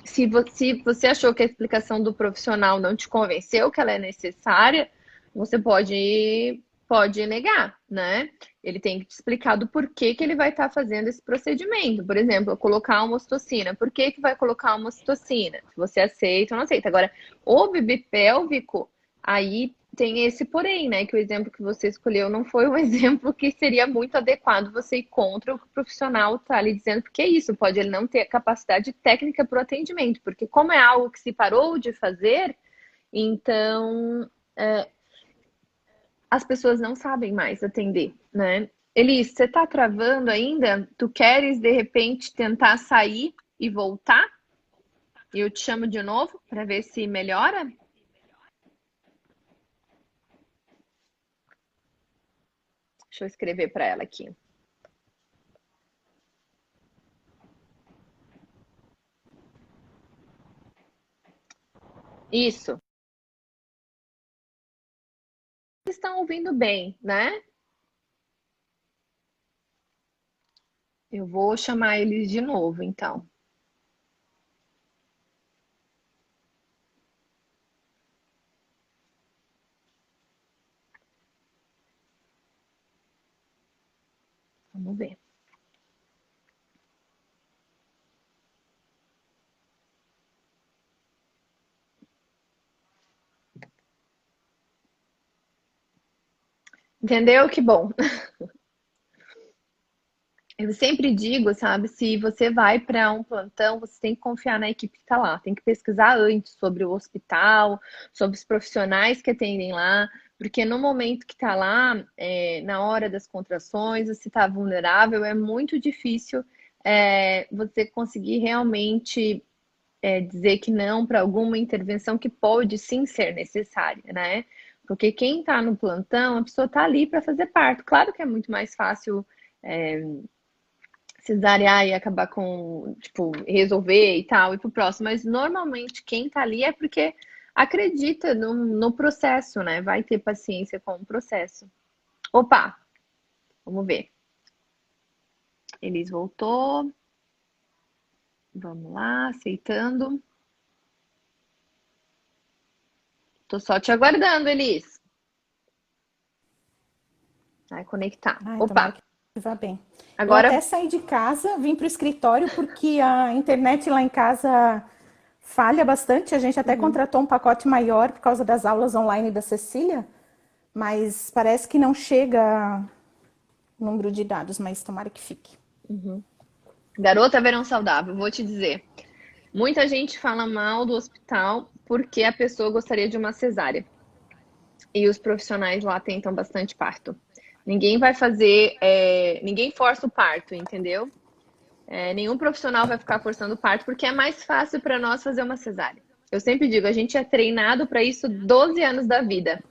[SPEAKER 3] se você achou que a explicação do profissional não te convenceu que ela é necessária, você pode negar, né? Ele tem que te explicar do porquê que ele vai estar fazendo esse procedimento. Por exemplo, colocar uma ocitocina. Por que vai colocar uma ocitocina? Se você aceita ou não aceita. Agora, o bebê pélvico, aí tem esse porém, né? Que o exemplo que você escolheu não foi um exemplo que seria muito adequado você ir contra o que o profissional está lhe dizendo, porque é isso, pode ele não ter capacidade técnica para o atendimento, porque como é algo que se parou de fazer, então as pessoas não sabem mais atender, né? Elis, você tá travando ainda? Tu queres, de repente, tentar sair e voltar? E eu te chamo de novo para ver se melhora? Deixa eu escrever para ela aqui. Isso. Estão ouvindo bem, né? Eu vou chamar eles de novo, então. Vamos ver. Entendeu? Que bom. Eu sempre digo, sabe, se você vai para um plantão, você tem que confiar na equipe que está lá, tem que pesquisar antes sobre o hospital, sobre os profissionais que atendem lá, porque no momento que está lá, na hora das contrações, você está vulnerável, é muito difícil você conseguir realmente dizer que não para alguma intervenção que pode sim ser necessária, né? Porque quem está no plantão, a pessoa está ali para fazer parto. Claro que é muito mais fácil cesariar e acabar com, tipo, resolver e tal, e pro próximo. Mas normalmente quem tá ali é porque acredita no processo, né? Vai ter paciência com o processo. Opa, vamos ver. Elis voltou. Vamos lá, aceitando. Tô só te aguardando, Elis. Vai conectar.
[SPEAKER 2] Tomara
[SPEAKER 3] Opa,
[SPEAKER 2] que vá bem. Eu
[SPEAKER 3] agora
[SPEAKER 2] até saí de casa, vim para o escritório porque a internet lá em casa falha bastante. A gente até contratou um pacote maior por causa das aulas online da Cecília, mas parece que não chega o número de dados, mas tomara que fique.
[SPEAKER 3] garota verão saudável, vou te dizer. Muita gente fala mal do hospital porque a pessoa gostaria de uma cesárea. E os profissionais lá tentam bastante parto. Ninguém vai fazer, ninguém força o parto, entendeu? Nenhum profissional vai ficar forçando o parto porque é mais fácil para nós fazer uma cesárea. Eu sempre digo, a gente é treinado para isso 12 anos da vida.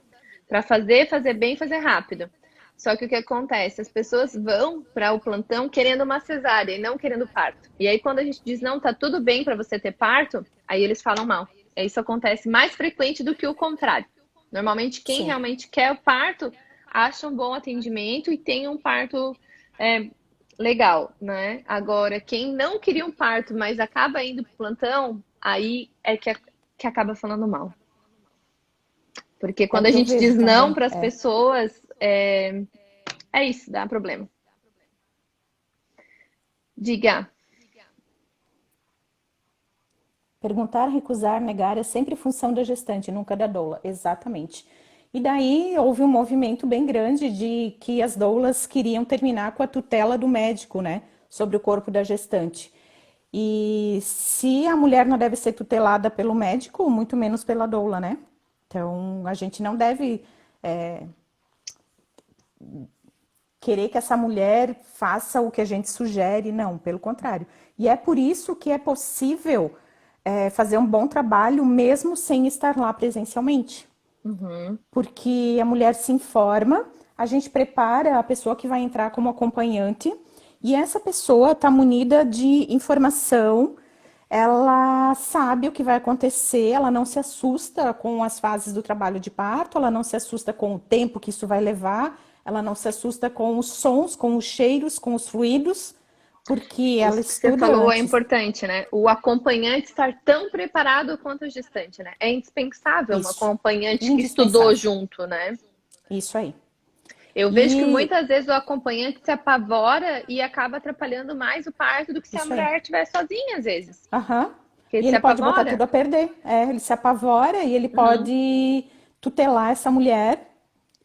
[SPEAKER 3] Para fazer bem, fazer rápido. Só que o que acontece? As pessoas vão para o plantão querendo uma cesárea e não querendo parto. E aí quando a gente diz, não, tá tudo bem para você ter parto, aí eles falam mal. Isso acontece mais frequente do que o contrário. Normalmente, quem
[SPEAKER 2] Sim.
[SPEAKER 3] realmente quer o parto, acha um bom atendimento e tem um parto é, legal, né? Agora, quem não queria um parto, mas acaba indo pro plantão, aí é que acaba falando mal. Porque
[SPEAKER 2] É o
[SPEAKER 3] quando a
[SPEAKER 2] que eu
[SPEAKER 3] gente diz
[SPEAKER 2] vejo
[SPEAKER 3] não
[SPEAKER 2] também.
[SPEAKER 3] para as
[SPEAKER 2] É.
[SPEAKER 3] pessoas, é isso, dá problema. Diga.
[SPEAKER 2] Perguntar, recusar, negar é sempre função da gestante, nunca da doula. Exatamente. E daí houve um movimento bem grande de que as doulas queriam terminar com a tutela do médico, né, sobre o corpo da gestante. E se a mulher não deve ser tutelada pelo médico, muito menos pela doula, né? Então a gente não deve querer que essa mulher faça o que a gente sugere, não, pelo contrário. E é por isso que é possível fazer um bom trabalho mesmo sem estar lá presencialmente.
[SPEAKER 3] Uhum.
[SPEAKER 2] Porque a mulher se informa, a gente prepara a pessoa que vai entrar como acompanhante, e essa pessoa está munida de informação, ela sabe o que vai acontecer, ela não se assusta com as fases do trabalho de parto, ela não se assusta com o tempo que isso vai levar, ela não se assusta com os sons, com os cheiros, com os fluidos, porque ela
[SPEAKER 3] Isso que você
[SPEAKER 2] estuda
[SPEAKER 3] falou é
[SPEAKER 2] antes.
[SPEAKER 3] importante, né? O acompanhante estar tão preparado quanto o gestante, né? É indispensável uma
[SPEAKER 2] Isso,
[SPEAKER 3] acompanhante que estudou
[SPEAKER 2] indispensável.
[SPEAKER 3] junto, né?
[SPEAKER 2] Isso aí.
[SPEAKER 3] Eu vejo que
[SPEAKER 2] E
[SPEAKER 3] muitas vezes o acompanhante se apavora e acaba atrapalhando mais o parto do que se a
[SPEAKER 2] isso aí.
[SPEAKER 3] mulher estiver sozinha, às vezes.
[SPEAKER 2] Aham.
[SPEAKER 3] Porque ele
[SPEAKER 2] E
[SPEAKER 3] se
[SPEAKER 2] ele pode botar
[SPEAKER 3] apavora.
[SPEAKER 2] tudo a perder. Ele se apavora e ele
[SPEAKER 3] Uhum,
[SPEAKER 2] pode tutelar essa mulher,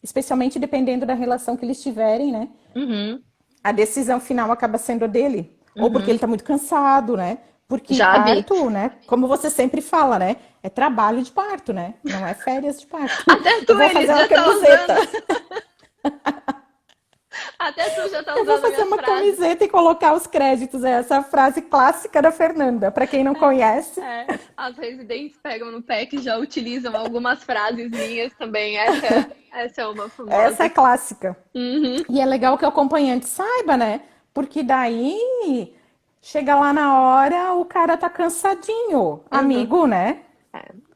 [SPEAKER 2] especialmente dependendo da relação que eles tiverem, né?
[SPEAKER 3] uhum,
[SPEAKER 2] A decisão final acaba sendo a dele. Ou porque ele
[SPEAKER 3] uhum.
[SPEAKER 2] tá muito cansado, né? Porque
[SPEAKER 3] Já vi.
[SPEAKER 2] parto, né? Como você sempre fala, né? É trabalho de parto, né? Não é férias de parto.
[SPEAKER 3] Até
[SPEAKER 2] Eu
[SPEAKER 3] tu,
[SPEAKER 2] vou fazer
[SPEAKER 3] Elis,
[SPEAKER 2] uma
[SPEAKER 3] já tá
[SPEAKER 2] camiseta.
[SPEAKER 3] usando. Até tu já tá
[SPEAKER 2] Eu vou
[SPEAKER 3] usando
[SPEAKER 2] fazer
[SPEAKER 3] minhas
[SPEAKER 2] uma
[SPEAKER 3] frases.
[SPEAKER 2] camiseta e colocar os créditos. É essa frase clássica da Fernanda. Para quem não conhece,
[SPEAKER 3] As residentes pegam no pé que já utilizam algumas frases minhas também. Essa é uma
[SPEAKER 2] essa é
[SPEAKER 3] famosa.
[SPEAKER 2] clássica.
[SPEAKER 3] Uhum.
[SPEAKER 2] E é legal que o acompanhante saiba, né? Porque daí chega lá na hora, o cara tá cansadinho,
[SPEAKER 3] Uhum.
[SPEAKER 2] amigo, né?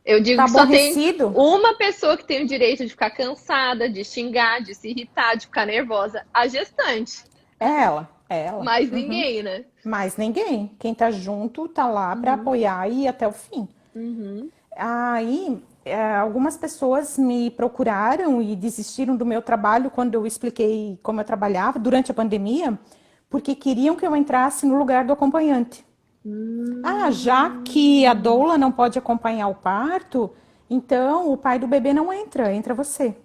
[SPEAKER 3] Eu digo
[SPEAKER 2] Tá
[SPEAKER 3] que só tem
[SPEAKER 2] aborrecido.
[SPEAKER 3] uma pessoa que tem o direito de ficar cansada, de xingar, de se irritar, de ficar nervosa, a gestante.
[SPEAKER 2] É ela, é ela.
[SPEAKER 3] Mais ninguém, né?
[SPEAKER 2] Mas ninguém. Quem tá junto tá lá pra
[SPEAKER 3] Uhum.
[SPEAKER 2] apoiar e ir até o fim.
[SPEAKER 3] Uhum.
[SPEAKER 2] Aí, algumas pessoas me procuraram e desistiram do meu trabalho quando eu expliquei como eu trabalhava durante a pandemia, porque queriam que eu entrasse no lugar do acompanhante. Ah, já que a
[SPEAKER 3] Hum.
[SPEAKER 2] doula não pode acompanhar o parto, então o pai do bebê não entra, entra você.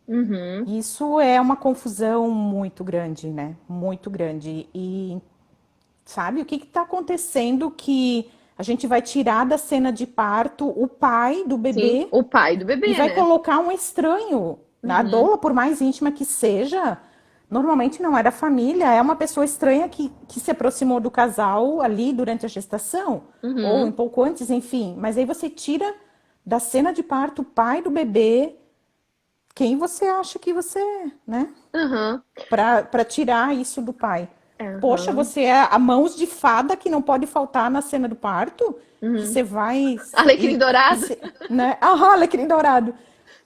[SPEAKER 3] Uhum.
[SPEAKER 2] Isso é uma confusão muito grande, né? Muito grande. E sabe o que está acontecendo que a gente vai tirar da cena de parto o pai do
[SPEAKER 3] Sim,
[SPEAKER 2] bebê
[SPEAKER 3] o pai do
[SPEAKER 2] e
[SPEAKER 3] bebê,
[SPEAKER 2] vai
[SPEAKER 3] né?
[SPEAKER 2] colocar um estranho. A
[SPEAKER 3] Uhum.
[SPEAKER 2] doula, por mais íntima que seja, normalmente não é da família, é uma pessoa estranha que se aproximou do casal ali durante a gestação, ou um
[SPEAKER 3] Uhum.
[SPEAKER 2] pouco antes, enfim. Mas aí você tira da cena de parto o pai do bebê, quem você acha que você é, né?
[SPEAKER 3] Uhum.
[SPEAKER 2] Para tirar isso do pai. Poxa,
[SPEAKER 3] Uhum.
[SPEAKER 2] você é a mãos de fada que não pode faltar na cena do parto, que
[SPEAKER 3] Uhum.
[SPEAKER 2] você vai
[SPEAKER 3] Alecrim dourado.
[SPEAKER 2] né? Alecrim dourado.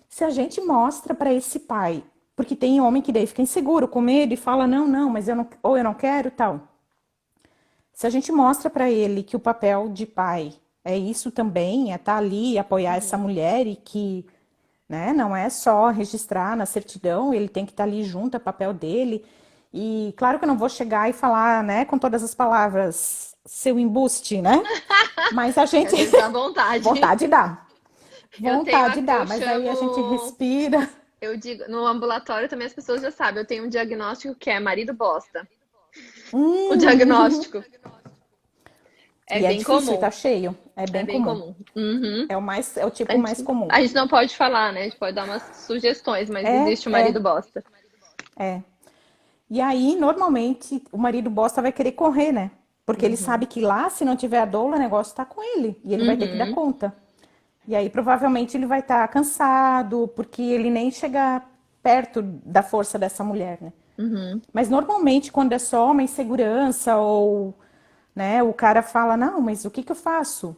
[SPEAKER 2] Se a gente mostra para esse pai, porque tem homem que daí fica inseguro, com medo e fala não, não, mas eu não, ou eu não quero, tal. Se a gente mostra para ele que o papel de pai é isso também, é estar ali, apoiar essa
[SPEAKER 3] Uhum.
[SPEAKER 2] mulher e que, né, não é só registrar na certidão, ele tem que estar ali junto, é papel dele. E claro que eu não vou chegar e falar, né, com todas as palavras, seu embuste, né? Mas a
[SPEAKER 3] Que
[SPEAKER 2] gente
[SPEAKER 3] às vezes dá vontade.
[SPEAKER 2] vontade dá.
[SPEAKER 3] Eu tenho a
[SPEAKER 2] Vontade
[SPEAKER 3] que
[SPEAKER 2] dá,
[SPEAKER 3] eu
[SPEAKER 2] mas aí a gente
[SPEAKER 3] chamo.
[SPEAKER 2] respira.
[SPEAKER 3] Eu digo, no ambulatório também as pessoas já sabem. Eu tenho um diagnóstico que é marido bosta. O
[SPEAKER 2] Hum.
[SPEAKER 3] diagnóstico é
[SPEAKER 2] E é
[SPEAKER 3] bem
[SPEAKER 2] difícil e tá
[SPEAKER 3] comum.
[SPEAKER 2] cheio. É
[SPEAKER 3] É
[SPEAKER 2] bem
[SPEAKER 3] bem
[SPEAKER 2] comum.
[SPEAKER 3] comum. Uhum.
[SPEAKER 2] É o tipo mais comum.
[SPEAKER 3] A gente não pode falar, né? A gente pode dar umas sugestões, mas
[SPEAKER 2] É,
[SPEAKER 3] existe o marido
[SPEAKER 2] é,
[SPEAKER 3] bosta.
[SPEAKER 2] é. E aí, normalmente, o marido bosta vai querer correr, né? Porque ele sabe
[SPEAKER 3] Uhum.
[SPEAKER 2] que lá, se não tiver a doula, o negócio tá com ele. E ele vai ter que dar
[SPEAKER 3] Uhum.
[SPEAKER 2] conta. E aí, provavelmente, ele vai estar cansado, porque ele nem chega perto da força dessa mulher, né?
[SPEAKER 3] Uhum.
[SPEAKER 2] Mas normalmente, quando é só uma insegurança ou, né, o cara fala, não, mas o que que eu faço?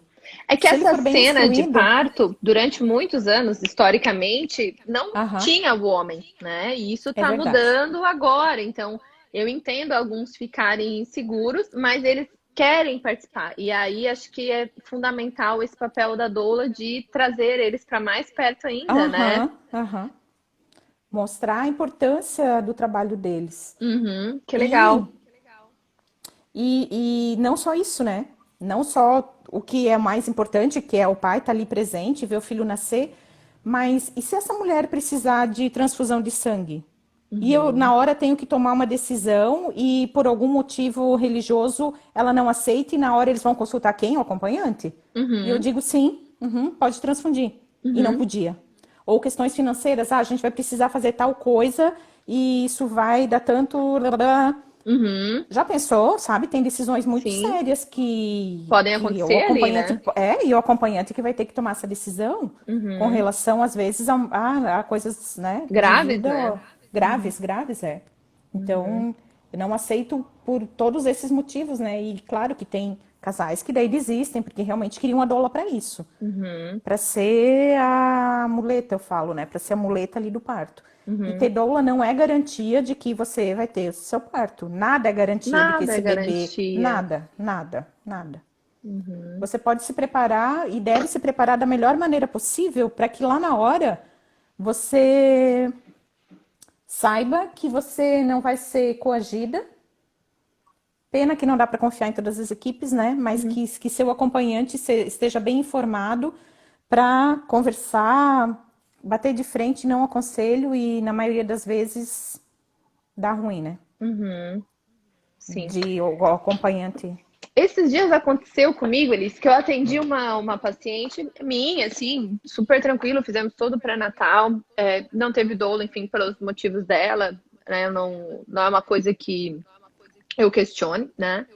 [SPEAKER 3] É que
[SPEAKER 2] Se ele
[SPEAKER 3] essa
[SPEAKER 2] for bem
[SPEAKER 3] cena de
[SPEAKER 2] instruído,
[SPEAKER 3] parto, durante muitos anos, historicamente, não
[SPEAKER 2] aham,
[SPEAKER 3] tinha o homem, né? E isso
[SPEAKER 2] é
[SPEAKER 3] tá
[SPEAKER 2] verdade.
[SPEAKER 3] mudando agora. Então, eu entendo alguns ficarem inseguros, mas eles querem participar. E aí acho que é fundamental esse papel da doula de trazer eles para mais perto ainda, né?
[SPEAKER 2] Aham, aham. Mostrar a importância do trabalho deles.
[SPEAKER 3] Uhum, que
[SPEAKER 2] E,
[SPEAKER 3] legal.
[SPEAKER 2] e não só isso, né? Não só o que é mais importante, que é o pai estar ali presente, ver o filho nascer, mas e se essa mulher precisar de transfusão de sangue? E eu, na
[SPEAKER 3] Uhum,
[SPEAKER 2] hora, tenho que tomar uma decisão e, por algum motivo religioso, ela não aceita e na hora eles vão consultar quem? O acompanhante? E eu
[SPEAKER 3] uhum,
[SPEAKER 2] digo sim, uhum, pode transfundir. E não
[SPEAKER 3] uhum,
[SPEAKER 2] podia. Ou questões financeiras, a gente vai precisar fazer tal coisa e isso vai dar tanto.
[SPEAKER 3] uhum.
[SPEAKER 2] Já pensou, sabe? Tem decisões muito
[SPEAKER 3] Sim,
[SPEAKER 2] sérias
[SPEAKER 3] podem
[SPEAKER 2] que o
[SPEAKER 3] acontecer ali,
[SPEAKER 2] acompanhante
[SPEAKER 3] né?
[SPEAKER 2] e o acompanhante que vai ter que tomar essa decisão com
[SPEAKER 3] Uhum.
[SPEAKER 2] relação, às vezes, a coisas, né, de
[SPEAKER 3] Graves, né?
[SPEAKER 2] vida graves, graves, é.
[SPEAKER 3] Uhum.
[SPEAKER 2] Então, eu não aceito por todos esses motivos, né? E claro que tem casais que daí desistem, porque realmente queriam a doula para isso.
[SPEAKER 3] Uhum.
[SPEAKER 2] Para ser a muleta, eu falo, né? Para ser a muleta ali do parto. E ter
[SPEAKER 3] Uhum.
[SPEAKER 2] doula não é garantia de que você vai ter o seu parto. Nada é garantia de que
[SPEAKER 3] Nada é
[SPEAKER 2] esse bebê.
[SPEAKER 3] garantia.
[SPEAKER 2] Nada, nada, nada.
[SPEAKER 3] Uhum.
[SPEAKER 2] Você pode se preparar e deve se preparar da melhor maneira possível para que lá na hora você saiba que você não vai ser coagida. Pena que não dá para confiar em todas as equipes, né? Mas
[SPEAKER 3] Uhum.
[SPEAKER 2] que seu acompanhante esteja bem informado para conversar, bater de frente, não aconselho e na maioria das vezes dá ruim, né?
[SPEAKER 3] Uhum. Sim.
[SPEAKER 2] De o acompanhante.
[SPEAKER 3] Esses dias aconteceu comigo, Elis, que eu atendi uma paciente minha, assim, super tranquilo, fizemos todo o pré-natal, não teve dolo, enfim, pelos motivos dela, né? Não é uma coisa que eu questione, né?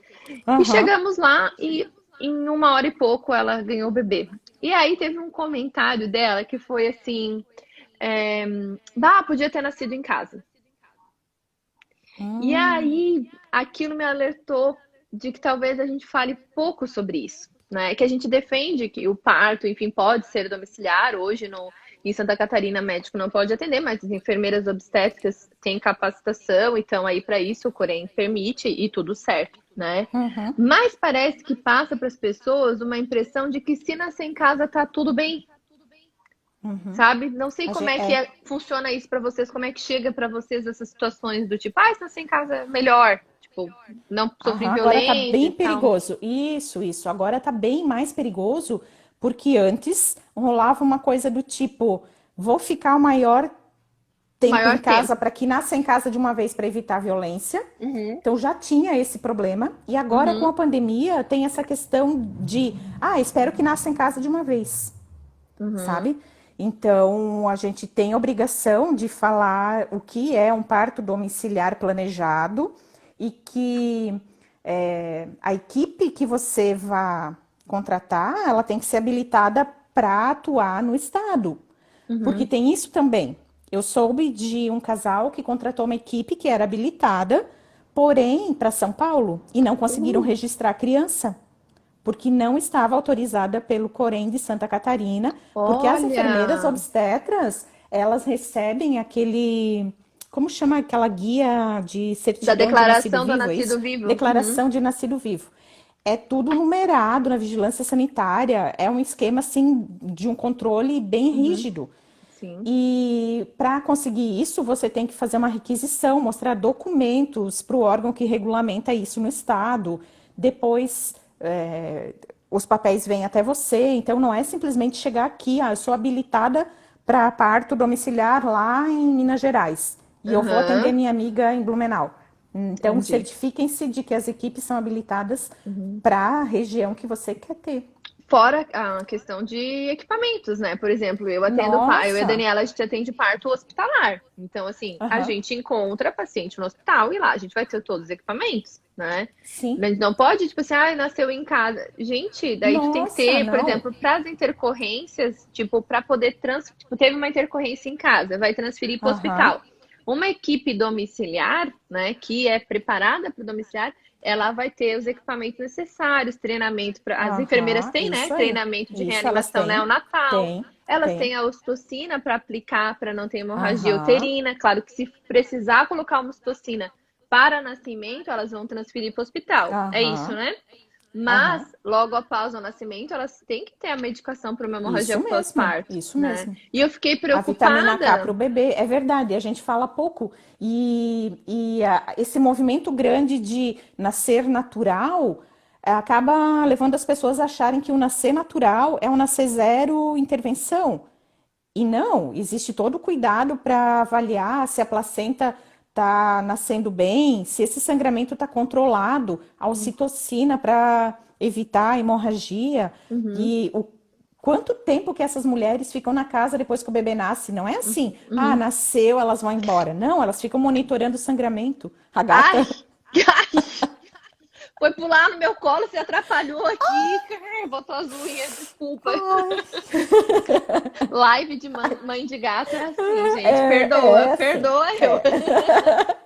[SPEAKER 3] E
[SPEAKER 2] Aham.
[SPEAKER 3] chegamos lá e em 1 hora e pouco ela ganhou o bebê. E aí teve um comentário dela que foi assim, bah, podia ter nascido em casa. E
[SPEAKER 2] Hum,
[SPEAKER 3] aí aquilo me alertou de que talvez a gente fale pouco sobre isso, né? Que a gente defende que o parto, enfim, pode ser domiciliar. Hoje no, em Santa Catarina, médico não pode atender, mas as enfermeiras obstétricas têm capacitação, então aí para isso o Corém permite e tudo certo, né?
[SPEAKER 2] uhum,
[SPEAKER 3] Mas parece que passa para as pessoas uma impressão de que se nascer em casa tá tudo bem,
[SPEAKER 2] uhum.
[SPEAKER 3] sabe? Não sei
[SPEAKER 2] A
[SPEAKER 3] como
[SPEAKER 2] gente,
[SPEAKER 3] é que
[SPEAKER 2] é.
[SPEAKER 3] funciona isso pra vocês, como é que chega pra vocês essas situações do tipo, ah, se nascer em casa é melhor, tipo, não sofri
[SPEAKER 2] Aham, agora tá
[SPEAKER 3] violência
[SPEAKER 2] bem
[SPEAKER 3] e tal.
[SPEAKER 2] perigoso. Isso. Agora tá bem mais perigoso, porque antes rolava uma coisa do tipo, vou ficar o maior tempo em
[SPEAKER 3] Maior
[SPEAKER 2] casa
[SPEAKER 3] tempo.
[SPEAKER 2] para que nasça em casa de uma vez para evitar a violência.
[SPEAKER 3] Uhum,
[SPEAKER 2] Então já tinha esse problema. E agora com a
[SPEAKER 3] uhum,
[SPEAKER 2] pandemia tem essa questão de, espero que nasça em casa de uma vez,
[SPEAKER 3] uhum,
[SPEAKER 2] sabe? Então a gente tem a obrigação de falar o que é um parto domiciliar planejado e que a equipe que você vai contratar, ela tem que ser habilitada para atuar no estado. Porque
[SPEAKER 3] uhum.
[SPEAKER 2] tem isso também. Eu soube de um casal que contratou uma equipe que era habilitada, porém para São Paulo, e não conseguiram
[SPEAKER 3] Uh,
[SPEAKER 2] registrar a criança, porque não estava autorizada pelo Corém de Santa Catarina, porque as enfermeiras
[SPEAKER 3] olha,
[SPEAKER 2] obstetras, elas recebem aquele, como chama aquela guia de
[SPEAKER 3] da
[SPEAKER 2] certidão de nascido
[SPEAKER 3] declaração do
[SPEAKER 2] vivo, é isso?
[SPEAKER 3] nascido vivo. Uhum,
[SPEAKER 2] Declaração de nascido vivo. É tudo numerado na vigilância sanitária, é um esquema assim de um controle bem
[SPEAKER 3] uhum,
[SPEAKER 2] rígido.
[SPEAKER 3] sim.
[SPEAKER 2] E para conseguir isso, você tem que fazer uma requisição, mostrar documentos para o órgão que regulamenta isso no estado. Depois, os papéis vêm até você. Então, não é simplesmente chegar aqui, eu sou habilitada para parto domiciliar lá em Minas Gerais e eu vou atender
[SPEAKER 3] Aham,
[SPEAKER 2] minha amiga em Blumenau. Então,
[SPEAKER 3] entendi.
[SPEAKER 2] certifiquem-se de que as equipes são habilitadas
[SPEAKER 3] Uhum.
[SPEAKER 2] para a região que você quer ter.
[SPEAKER 3] Fora a questão de equipamentos, né? Por exemplo, eu e a
[SPEAKER 2] Nossa!
[SPEAKER 3] Daniela, a gente atende parto hospitalar. Então, assim, a
[SPEAKER 2] Aham.
[SPEAKER 3] gente encontra paciente no hospital e lá a gente vai ter todos os equipamentos, né?
[SPEAKER 2] Sim.
[SPEAKER 3] Mas não pode, tipo assim, nasceu em casa. Gente, daí tu tem que
[SPEAKER 2] Nossa,
[SPEAKER 3] ter, por
[SPEAKER 2] não.
[SPEAKER 3] exemplo, para as intercorrências, tipo, para poder tipo, teve uma intercorrência em casa, vai transferir para o
[SPEAKER 2] Aham.
[SPEAKER 3] hospital. Uma equipe domiciliar, né, que é preparada para o domiciliar, ela vai ter os equipamentos necessários, treinamento para as enfermeiras
[SPEAKER 2] Aham,
[SPEAKER 3] têm, né?
[SPEAKER 2] isso aí.
[SPEAKER 3] Treinamento de
[SPEAKER 2] Isso elas
[SPEAKER 3] reanimação
[SPEAKER 2] têm.
[SPEAKER 3] neonatal.
[SPEAKER 2] Tem,
[SPEAKER 3] Elas
[SPEAKER 2] tem.
[SPEAKER 3] têm a ocitocina para aplicar para não ter hemorragia
[SPEAKER 2] Aham,
[SPEAKER 3] uterina. Claro que se precisar colocar uma ocitocina para nascimento, elas vão transferir para o hospital. É isso,
[SPEAKER 2] aham,
[SPEAKER 3] né? Mas,
[SPEAKER 2] aham.
[SPEAKER 3] logo após o nascimento, elas têm que ter a medicação para uma hemorragia
[SPEAKER 2] Isso mesmo,
[SPEAKER 3] pós-parto,
[SPEAKER 2] isso
[SPEAKER 3] né?
[SPEAKER 2] mesmo.
[SPEAKER 3] E eu fiquei
[SPEAKER 2] A vitamina K para
[SPEAKER 3] preocupada.
[SPEAKER 2] o bebê, é verdade, a gente fala pouco. Esse movimento grande de nascer natural acaba levando as pessoas a acharem que o nascer natural é um nascer zero intervenção. E não, existe todo o cuidado para avaliar se a placenta está nascendo bem, se esse sangramento está controlado, a ocitocina para evitar a hemorragia
[SPEAKER 3] Uhum,
[SPEAKER 2] e o quanto tempo que essas mulheres ficam na casa depois que o bebê nasce. Não é assim, ah,
[SPEAKER 3] uhum.
[SPEAKER 2] nasceu, elas vão embora. Não, elas ficam monitorando o sangramento. A
[SPEAKER 3] Ai!
[SPEAKER 2] gata,
[SPEAKER 3] Foi pular no meu colo, se atrapalhou aqui. Botou as unhas, desculpa.
[SPEAKER 2] ai,
[SPEAKER 3] Live de mãe de gato é assim, gente.
[SPEAKER 2] é
[SPEAKER 3] Perdoa,
[SPEAKER 2] assim.
[SPEAKER 3] perdoa eu.
[SPEAKER 2] É.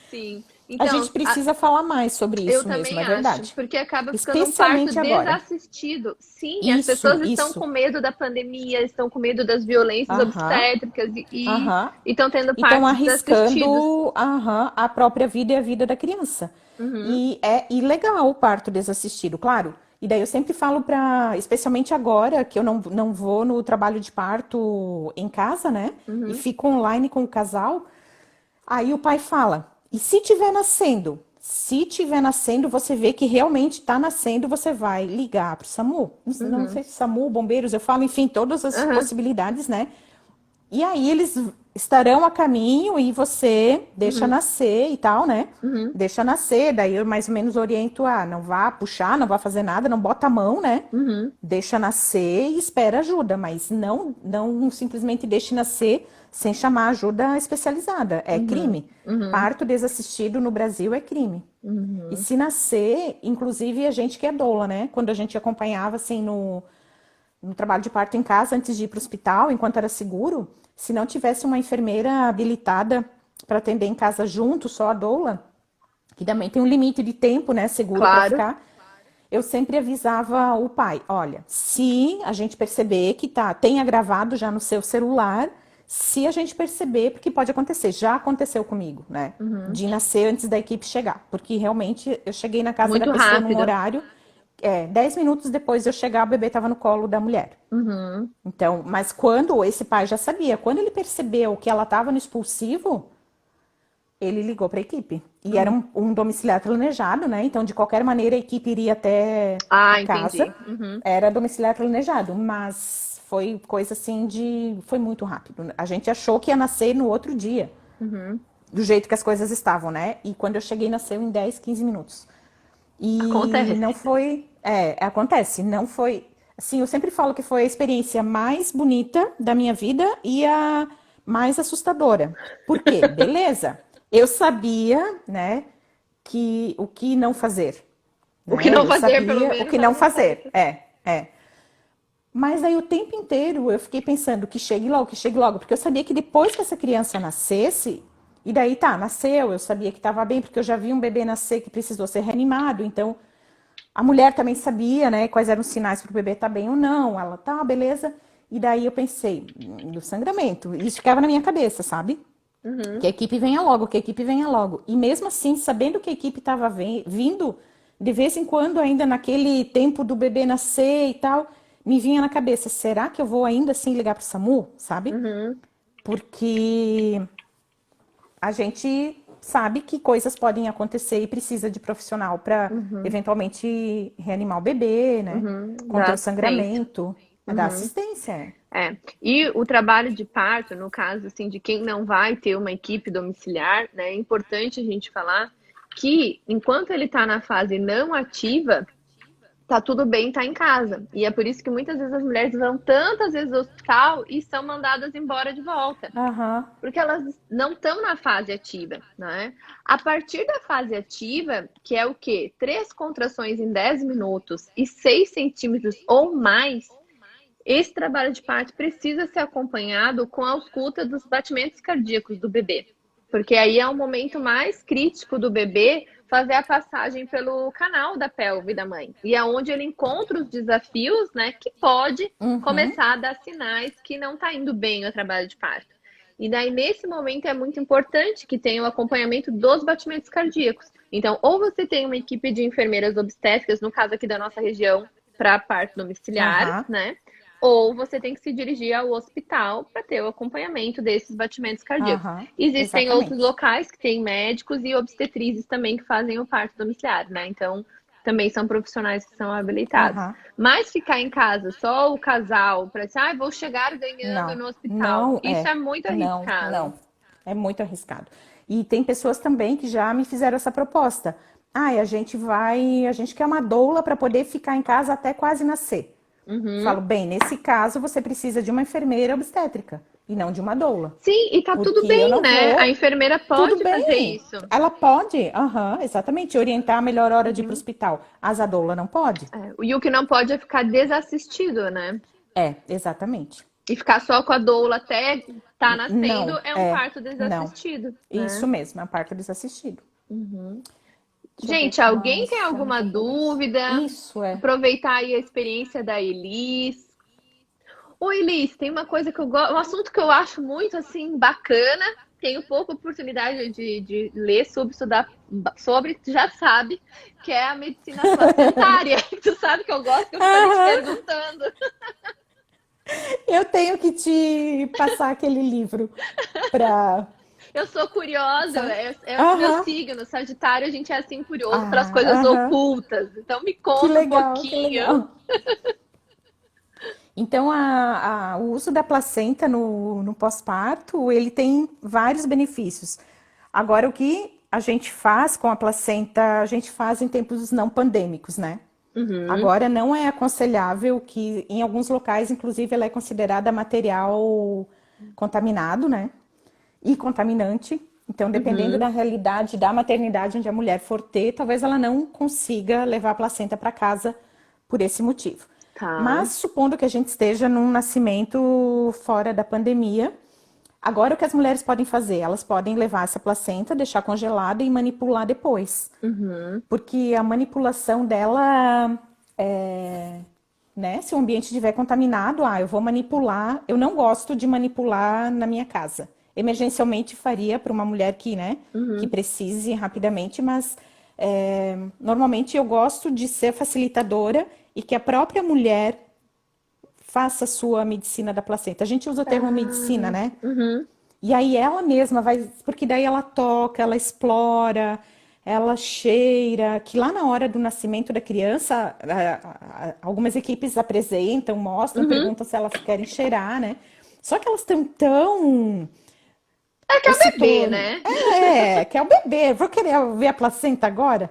[SPEAKER 3] Sim.
[SPEAKER 2] A gente
[SPEAKER 3] Então,
[SPEAKER 2] precisa falar mais sobre
[SPEAKER 3] eu
[SPEAKER 2] isso mesmo,
[SPEAKER 3] também
[SPEAKER 2] é
[SPEAKER 3] acho,
[SPEAKER 2] verdade.
[SPEAKER 3] porque acaba ficando um parto
[SPEAKER 2] Especialmente agora.
[SPEAKER 3] desassistido. Sim, as
[SPEAKER 2] Isso,
[SPEAKER 3] pessoas estão com
[SPEAKER 2] isso.
[SPEAKER 3] medo da pandemia, estão com medo das violências
[SPEAKER 2] Aham,
[SPEAKER 3] obstétricas e
[SPEAKER 2] aham.
[SPEAKER 3] estão tendo
[SPEAKER 2] E estão
[SPEAKER 3] partos desassistidos.
[SPEAKER 2] arriscando, aham, a própria vida e a vida da criança.
[SPEAKER 3] Uhum,
[SPEAKER 2] E é ilegal o parto desassistido, claro. E daí eu sempre falo para, especialmente agora, que eu não vou no trabalho de parto em casa, né? E
[SPEAKER 3] uhum,
[SPEAKER 2] fico online com o casal. Aí o pai fala: e se tiver nascendo? Se tiver nascendo, você vê que realmente está nascendo, você vai ligar para o SAMU. Não
[SPEAKER 3] uhum,
[SPEAKER 2] sei se SAMU, bombeiros, eu falo, enfim, todas as
[SPEAKER 3] uhum,
[SPEAKER 2] possibilidades, né? E aí eles estarão a caminho e você deixa
[SPEAKER 3] uhum,
[SPEAKER 2] nascer e tal, né?
[SPEAKER 3] uhum,
[SPEAKER 2] Deixa nascer, daí eu mais ou menos oriento a não vá puxar, não vá fazer nada, não bota a mão, né?
[SPEAKER 3] uhum,
[SPEAKER 2] Deixa nascer e espera ajuda, mas não simplesmente deixe nascer sem chamar ajuda especializada. É
[SPEAKER 3] uhum,
[SPEAKER 2] crime.
[SPEAKER 3] uhum,
[SPEAKER 2] Parto desassistido no Brasil é crime. E
[SPEAKER 3] uhum.
[SPEAKER 2] se nascer, inclusive a gente que é doula, né? Quando a gente acompanhava assim no trabalho de parto em casa antes de ir para o hospital, enquanto era seguro, se não tivesse uma enfermeira habilitada para atender em casa junto, só a doula, que também tem um limite de tempo, né, seguro para
[SPEAKER 3] Claro.
[SPEAKER 2] ficar, eu sempre avisava o pai, olha, se a gente perceber que tem gravado já no seu celular, se a gente perceber, porque pode acontecer, já aconteceu comigo, né?
[SPEAKER 3] Uhum.
[SPEAKER 2] De nascer antes da equipe chegar, porque realmente eu cheguei na casa da
[SPEAKER 3] Muito
[SPEAKER 2] pessoa num
[SPEAKER 3] rápido.
[SPEAKER 2] horário, 10 minutos depois de eu chegar, o bebê estava no colo da mulher.
[SPEAKER 3] Uhum.
[SPEAKER 2] Então, mas quando esse pai já sabia, quando ele percebeu que ela estava no expulsivo, ele ligou para a equipe. E era
[SPEAKER 3] Uhum.
[SPEAKER 2] um domiciliar planejado, né? Então, de qualquer maneira, a equipe iria até a
[SPEAKER 3] Ah,
[SPEAKER 2] casa.
[SPEAKER 3] entendi. Uhum.
[SPEAKER 2] Era domiciliar planejado, mas foi coisa assim de. Foi muito rápido. A gente achou que ia nascer no outro dia,
[SPEAKER 3] Uhum.
[SPEAKER 2] do jeito que as coisas estavam, né? E quando eu cheguei, nasceu em 10, 15 minutos. E não
[SPEAKER 3] Acontece.
[SPEAKER 2] foi. Acontece, não foi. Assim, eu sempre falo que foi a experiência mais bonita da minha vida e a mais assustadora. Por quê? Beleza. Eu sabia, né, que o que não fazer,
[SPEAKER 3] O que
[SPEAKER 2] né?
[SPEAKER 3] não
[SPEAKER 2] Eu
[SPEAKER 3] fazer, pelo
[SPEAKER 2] sabia o
[SPEAKER 3] menos,
[SPEAKER 2] que
[SPEAKER 3] ela
[SPEAKER 2] não
[SPEAKER 3] já
[SPEAKER 2] fazer.
[SPEAKER 3] sabe.
[SPEAKER 2] É. Mas aí o tempo inteiro eu fiquei pensando que chegue logo, porque eu sabia que depois que essa criança nascesse, e daí tá, nasceu, eu sabia que estava bem, porque eu já vi um bebê nascer que precisou ser reanimado, então a mulher também sabia, né, quais eram os sinais para o bebê estar bem ou não. Ela tá, beleza. E daí eu pensei, do sangramento. Isso ficava na minha cabeça, sabe? Que
[SPEAKER 3] Uhum.
[SPEAKER 2] a equipe venha logo, que a equipe venha logo. E mesmo assim, sabendo que a equipe estava vindo, de vez em quando, ainda naquele tempo do bebê nascer e tal, me vinha na cabeça, será que eu vou ainda assim ligar para o SAMU, sabe?
[SPEAKER 3] Uhum.
[SPEAKER 2] Porque a gente sabe que coisas podem acontecer e precisa de profissional para
[SPEAKER 3] Uhum.
[SPEAKER 2] eventualmente reanimar o bebê, né?
[SPEAKER 3] Uhum.
[SPEAKER 2] Conter
[SPEAKER 3] Dá
[SPEAKER 2] o
[SPEAKER 3] assistência.
[SPEAKER 2] sangramento, dar
[SPEAKER 3] Uhum.
[SPEAKER 2] assistência.
[SPEAKER 3] É. E o trabalho de parto, no caso assim, de quem não vai ter uma equipe domiciliar, né, é importante a gente falar que enquanto ele está na fase não ativa, tá tudo bem, tá em casa. E é por isso que muitas vezes as mulheres vão tantas vezes ao hospital e são mandadas embora de volta.
[SPEAKER 2] Aham,
[SPEAKER 3] Porque elas não estão na fase ativa, né? A partir da fase ativa, que é o quê? 3 contrações em 10 minutos e 6 centímetros ou mais, esse trabalho de parto precisa ser acompanhado com a ausculta dos batimentos cardíacos do bebê. Porque aí é o momento mais crítico do bebê fazer a passagem pelo canal da pelve da mãe. E é onde ele encontra os desafios, né, que pode
[SPEAKER 2] Uhum.
[SPEAKER 3] começar a dar sinais que não está indo bem o trabalho de parto. E daí, nesse momento, é muito importante que tenha o acompanhamento dos batimentos cardíacos. Então, ou você tem uma equipe de enfermeiras obstétricas, no caso aqui da nossa região, para parto domiciliar,
[SPEAKER 2] Aham.
[SPEAKER 3] né? Ou você tem que se dirigir ao hospital para ter o acompanhamento desses batimentos cardíacos.
[SPEAKER 2] Aham.
[SPEAKER 3] Existem outros
[SPEAKER 2] Exatamente.
[SPEAKER 3] locais que têm médicos e obstetrizes também que fazem o parto domiciliar, né? Então, também são profissionais que são habilitados.
[SPEAKER 2] Aham.
[SPEAKER 3] Mas ficar em casa, só o casal, para dizer, vou chegar ganhando
[SPEAKER 2] Não,
[SPEAKER 3] no hospital,
[SPEAKER 2] não
[SPEAKER 3] isso
[SPEAKER 2] é.
[SPEAKER 3] é muito
[SPEAKER 2] Não,
[SPEAKER 3] arriscado.
[SPEAKER 2] não. É muito arriscado. E tem pessoas também que já me fizeram essa proposta. A gente quer uma doula para poder ficar em casa até quase nascer.
[SPEAKER 3] Uhum.
[SPEAKER 2] Falo, bem, nesse caso você precisa de uma enfermeira obstétrica e não de uma doula.
[SPEAKER 3] Sim, e tá tudo
[SPEAKER 2] Porque eu
[SPEAKER 3] bem,
[SPEAKER 2] não
[SPEAKER 3] né? A
[SPEAKER 2] vou.
[SPEAKER 3] enfermeira
[SPEAKER 2] Tudo
[SPEAKER 3] pode fazer
[SPEAKER 2] bem.
[SPEAKER 3] isso.
[SPEAKER 2] Ela pode, aham, exatamente, orientar a melhor hora de ir para o
[SPEAKER 3] Uhum.
[SPEAKER 2] hospital. A doula não pode?
[SPEAKER 3] E o que não pode é ficar desassistido, né?
[SPEAKER 2] É, exatamente.
[SPEAKER 3] E ficar só com a doula até tá nascendo
[SPEAKER 2] Não,
[SPEAKER 3] é um parto
[SPEAKER 2] não.
[SPEAKER 3] desassistido,
[SPEAKER 2] Isso
[SPEAKER 3] né?
[SPEAKER 2] mesmo, é a parte desassistido. Deixa eu ver o
[SPEAKER 3] Gente,
[SPEAKER 2] que
[SPEAKER 3] alguém tem
[SPEAKER 2] mais já me
[SPEAKER 3] alguma
[SPEAKER 2] conversa.
[SPEAKER 3] dúvida?
[SPEAKER 2] Isso é.
[SPEAKER 3] Aproveitar aí a experiência da Elis. Oi, Elis, tem uma coisa que eu gosto, um assunto que eu acho muito assim bacana. Tenho pouca oportunidade de ler sobre, estudar sobre, tu já sabe, que é a medicina placentária. Tu sabe que eu gosto, que eu fico ali te
[SPEAKER 2] Aham.
[SPEAKER 3] perguntando.
[SPEAKER 2] Eu tenho que te passar aquele livro para.
[SPEAKER 3] Eu sou curiosa,
[SPEAKER 2] Sabe?
[SPEAKER 3] é o meu
[SPEAKER 2] Aham.
[SPEAKER 3] signo, Sagitário, a gente é assim curioso para as
[SPEAKER 2] Ah,
[SPEAKER 3] coisas
[SPEAKER 2] aham.
[SPEAKER 3] ocultas. Então me
[SPEAKER 2] Que
[SPEAKER 3] conta um
[SPEAKER 2] legal, que
[SPEAKER 3] pouquinho.
[SPEAKER 2] legal. Então, o uso da placenta no pós-parto, ele tem vários benefícios. Agora, o que a gente faz com a placenta, a gente faz em tempos não pandêmicos, né?
[SPEAKER 3] Uhum,
[SPEAKER 2] Agora, não é aconselhável que, em alguns locais, inclusive, ela é considerada material contaminado, né? E contaminante. Então, dependendo
[SPEAKER 3] uhum,
[SPEAKER 2] da realidade da maternidade onde a mulher for ter, talvez ela não consiga levar a placenta para casa por esse motivo.
[SPEAKER 3] tá.
[SPEAKER 2] Mas, supondo que a gente esteja num nascimento fora da pandemia, agora o que as mulheres podem fazer? Elas podem levar essa placenta, deixar congelada e manipular depois.
[SPEAKER 3] Uhum.
[SPEAKER 2] Porque a manipulação dela, né? Se o ambiente estiver contaminado, eu vou manipular. Eu não gosto de manipular na minha casa. Emergencialmente faria para uma mulher que, né, que
[SPEAKER 3] Uhum.
[SPEAKER 2] precise rapidamente, mas normalmente eu gosto de ser facilitadora e que a própria mulher faça a sua medicina da placenta. A gente usa o termo medicina,
[SPEAKER 3] Ah,
[SPEAKER 2] né?
[SPEAKER 3] uhum.
[SPEAKER 2] E aí ela mesma vai, porque daí ela toca, ela explora, ela cheira, que lá na hora do nascimento da criança, algumas equipes apresentam, mostram,
[SPEAKER 3] Uhum.
[SPEAKER 2] perguntam se elas querem cheirar, né? Só que elas estão tão
[SPEAKER 3] É que é o bebê,
[SPEAKER 2] ocitona.
[SPEAKER 3] né?
[SPEAKER 2] Que é o bebê, vou querer ver a placenta agora.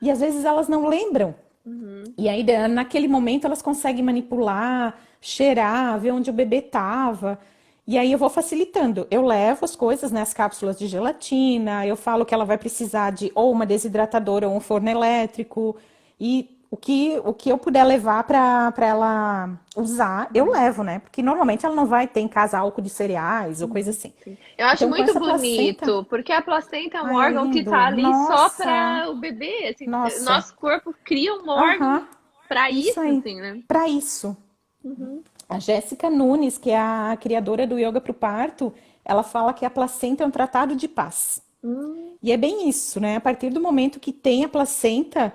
[SPEAKER 2] E às vezes elas não lembram.
[SPEAKER 3] Uhum.
[SPEAKER 2] E aí, naquele momento, elas conseguem manipular, cheirar, ver onde o bebê estava. E aí eu vou facilitando. Eu levo as coisas, né, as cápsulas de gelatina, eu falo que ela vai precisar de ou uma desidratadora ou um forno elétrico. E o que eu puder levar para ela usar, eu levo, né? Porque normalmente ela não vai ter em casa álcool de cereais ou coisa assim.
[SPEAKER 3] Sim. Eu acho
[SPEAKER 2] Então, com
[SPEAKER 3] muito
[SPEAKER 2] essa placenta,
[SPEAKER 3] bonito, porque a placenta é um
[SPEAKER 2] ai, é
[SPEAKER 3] órgão que tá
[SPEAKER 2] lindo.
[SPEAKER 3] ali só
[SPEAKER 2] Nossa,
[SPEAKER 3] para o bebê. Assim,
[SPEAKER 2] nossa.
[SPEAKER 3] nosso corpo cria um órgão
[SPEAKER 2] Aham,
[SPEAKER 3] para
[SPEAKER 2] isso
[SPEAKER 3] isso,
[SPEAKER 2] aí.
[SPEAKER 3] assim, né?
[SPEAKER 2] Para isso.
[SPEAKER 3] Uhum.
[SPEAKER 2] A Jéssica Nunes, que é a criadora do Yoga para o Parto, ela fala que a placenta é um tratado de paz.
[SPEAKER 3] Hum,
[SPEAKER 2] E é bem isso, né? A partir do momento que tem a placenta,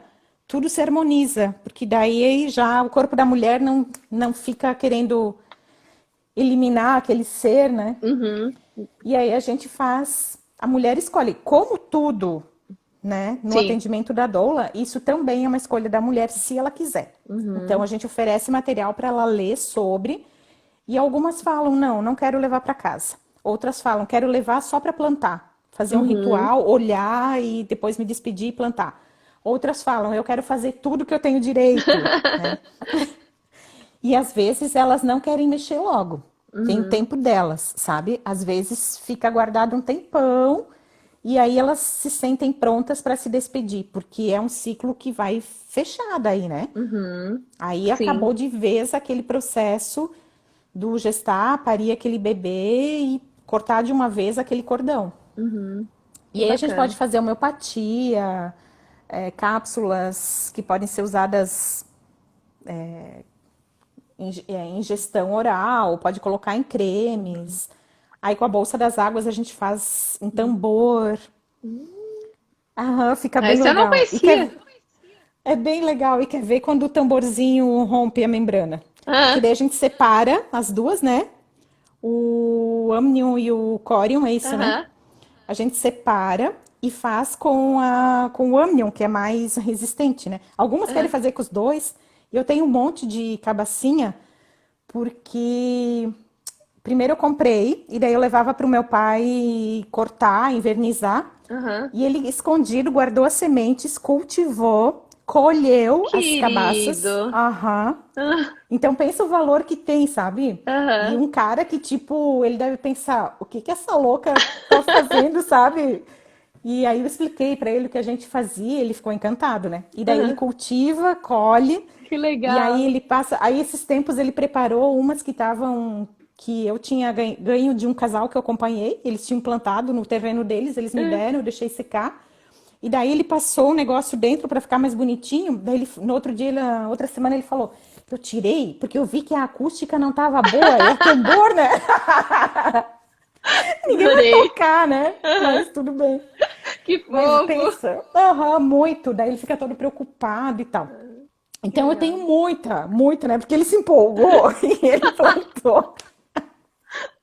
[SPEAKER 2] tudo se harmoniza, porque daí já o corpo da mulher não fica querendo eliminar aquele ser, né?
[SPEAKER 3] uhum.
[SPEAKER 2] E aí a gente faz, a mulher escolhe, como tudo, né? No
[SPEAKER 3] Sim.
[SPEAKER 2] atendimento da doula, isso também é uma escolha da mulher se ela quiser. Então
[SPEAKER 3] Uhum.
[SPEAKER 2] a gente oferece material para ela ler sobre, e algumas falam, não quero levar para casa. Outras falam, quero levar só para plantar, fazer um
[SPEAKER 3] Uhum.
[SPEAKER 2] ritual, olhar e depois me despedir e plantar. Outras falam, eu quero fazer tudo que eu tenho direito, né? E às vezes elas não querem mexer logo. Tem o
[SPEAKER 3] Uhum.
[SPEAKER 2] tempo delas, sabe? Às vezes fica guardado um tempão e aí elas se sentem prontas para se despedir, porque é um ciclo que vai fechar daí, né?
[SPEAKER 3] Uhum.
[SPEAKER 2] Aí
[SPEAKER 3] Sim.
[SPEAKER 2] acabou de vez aquele processo do gestar, parir aquele bebê e cortar de uma vez aquele cordão. E aí a gente
[SPEAKER 3] Bacana.
[SPEAKER 2] pode fazer homeopatia, cápsulas que podem ser usadas em ingestão oral, pode colocar em cremes. Aí com a bolsa das águas a gente faz um tambor. Aham, fica bem
[SPEAKER 3] Essa eu não
[SPEAKER 2] legal.
[SPEAKER 3] conhecia.
[SPEAKER 2] É bem legal. E quer ver quando o tamborzinho rompe a membrana? Porque
[SPEAKER 3] Ah,
[SPEAKER 2] daí a gente separa as duas, né? O amnion e o corium, é isso, né?
[SPEAKER 3] aham,
[SPEAKER 2] A gente separa e faz com o amnion, que é mais resistente, né? Algumas querem
[SPEAKER 3] aham.
[SPEAKER 2] fazer com os dois. E eu tenho um monte de cabacinha, porque primeiro eu comprei, e daí eu levava para o meu pai cortar, invernizar.
[SPEAKER 3] Aham.
[SPEAKER 2] E ele, escondido, guardou as sementes, cultivou, colheu as cabaças.
[SPEAKER 3] Querido.
[SPEAKER 2] Aham.
[SPEAKER 3] Ah,
[SPEAKER 2] Então pensa o valor que tem, sabe? E
[SPEAKER 3] aham,
[SPEAKER 2] um cara que, tipo, ele deve pensar, o que que essa louca tá fazendo, sabe? E aí eu expliquei pra ele o que a gente fazia, ele ficou encantado, né? E daí ele
[SPEAKER 3] aham.
[SPEAKER 2] cultiva, colhe,
[SPEAKER 3] Que
[SPEAKER 2] e aí
[SPEAKER 3] legal.
[SPEAKER 2] ele passa. Aí esses tempos ele preparou umas que estavam. Que eu tinha ganho de um casal que eu acompanhei, eles tinham plantado no terreno deles, eles me
[SPEAKER 3] Ah,
[SPEAKER 2] deram, eu deixei secar. E daí ele passou o negócio dentro para ficar mais bonitinho. Daí no outro dia, na outra semana, ele falou: eu tirei porque eu vi que a acústica não tava boa. É tambor, né? Ninguém vai
[SPEAKER 3] adorei.
[SPEAKER 2] tocar, né?
[SPEAKER 3] Aham.
[SPEAKER 2] Mas tudo bem.
[SPEAKER 3] Que
[SPEAKER 2] Mas
[SPEAKER 3] fofo.
[SPEAKER 2] pensa, aham, muito. Daí ele fica todo preocupado e tal.
[SPEAKER 3] Que
[SPEAKER 2] Então eu tenho
[SPEAKER 3] legal.
[SPEAKER 2] muita, né? Porque ele se empolgou e ele plantou.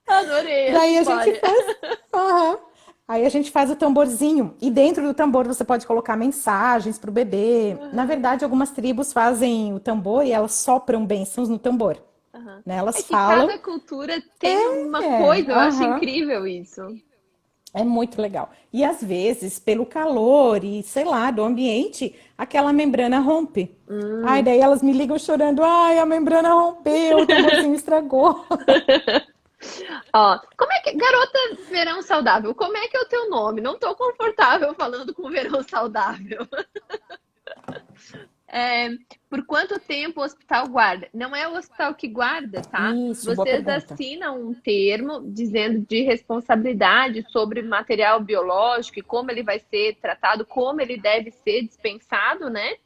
[SPEAKER 3] Adorei essa
[SPEAKER 2] Daí a gente
[SPEAKER 3] história.
[SPEAKER 2] faz. Aham. Aí a gente faz o tamborzinho. E dentro do tambor você pode colocar mensagens pro bebê. Na
[SPEAKER 3] Aham,
[SPEAKER 2] verdade, algumas tribos fazem o tambor e elas sopram bênçãos no tambor.
[SPEAKER 3] aham.
[SPEAKER 2] Né?
[SPEAKER 3] É
[SPEAKER 2] Elas
[SPEAKER 3] que
[SPEAKER 2] falam.
[SPEAKER 3] cada cultura tem uma
[SPEAKER 2] É,
[SPEAKER 3] coisa, eu acho
[SPEAKER 2] aham.
[SPEAKER 3] incrível isso.
[SPEAKER 2] É muito legal. E às vezes, pelo calor e sei lá, do ambiente, aquela membrana rompe. Ai,
[SPEAKER 3] Hum.
[SPEAKER 2] daí elas me ligam chorando. Ai, a membrana rompeu, o tamborzinho estragou.
[SPEAKER 3] Ó, como é que. Garota verão saudável, como é que é o teu nome? Não tô confortável falando com verão saudável. É, por quanto tempo o hospital guarda? Não é o hospital que guarda, tá?
[SPEAKER 2] Isso, boa
[SPEAKER 3] Vocês
[SPEAKER 2] pergunta.
[SPEAKER 3] assinam um termo dizendo de responsabilidade sobre material biológico e como ele vai ser tratado, como ele deve ser dispensado, né?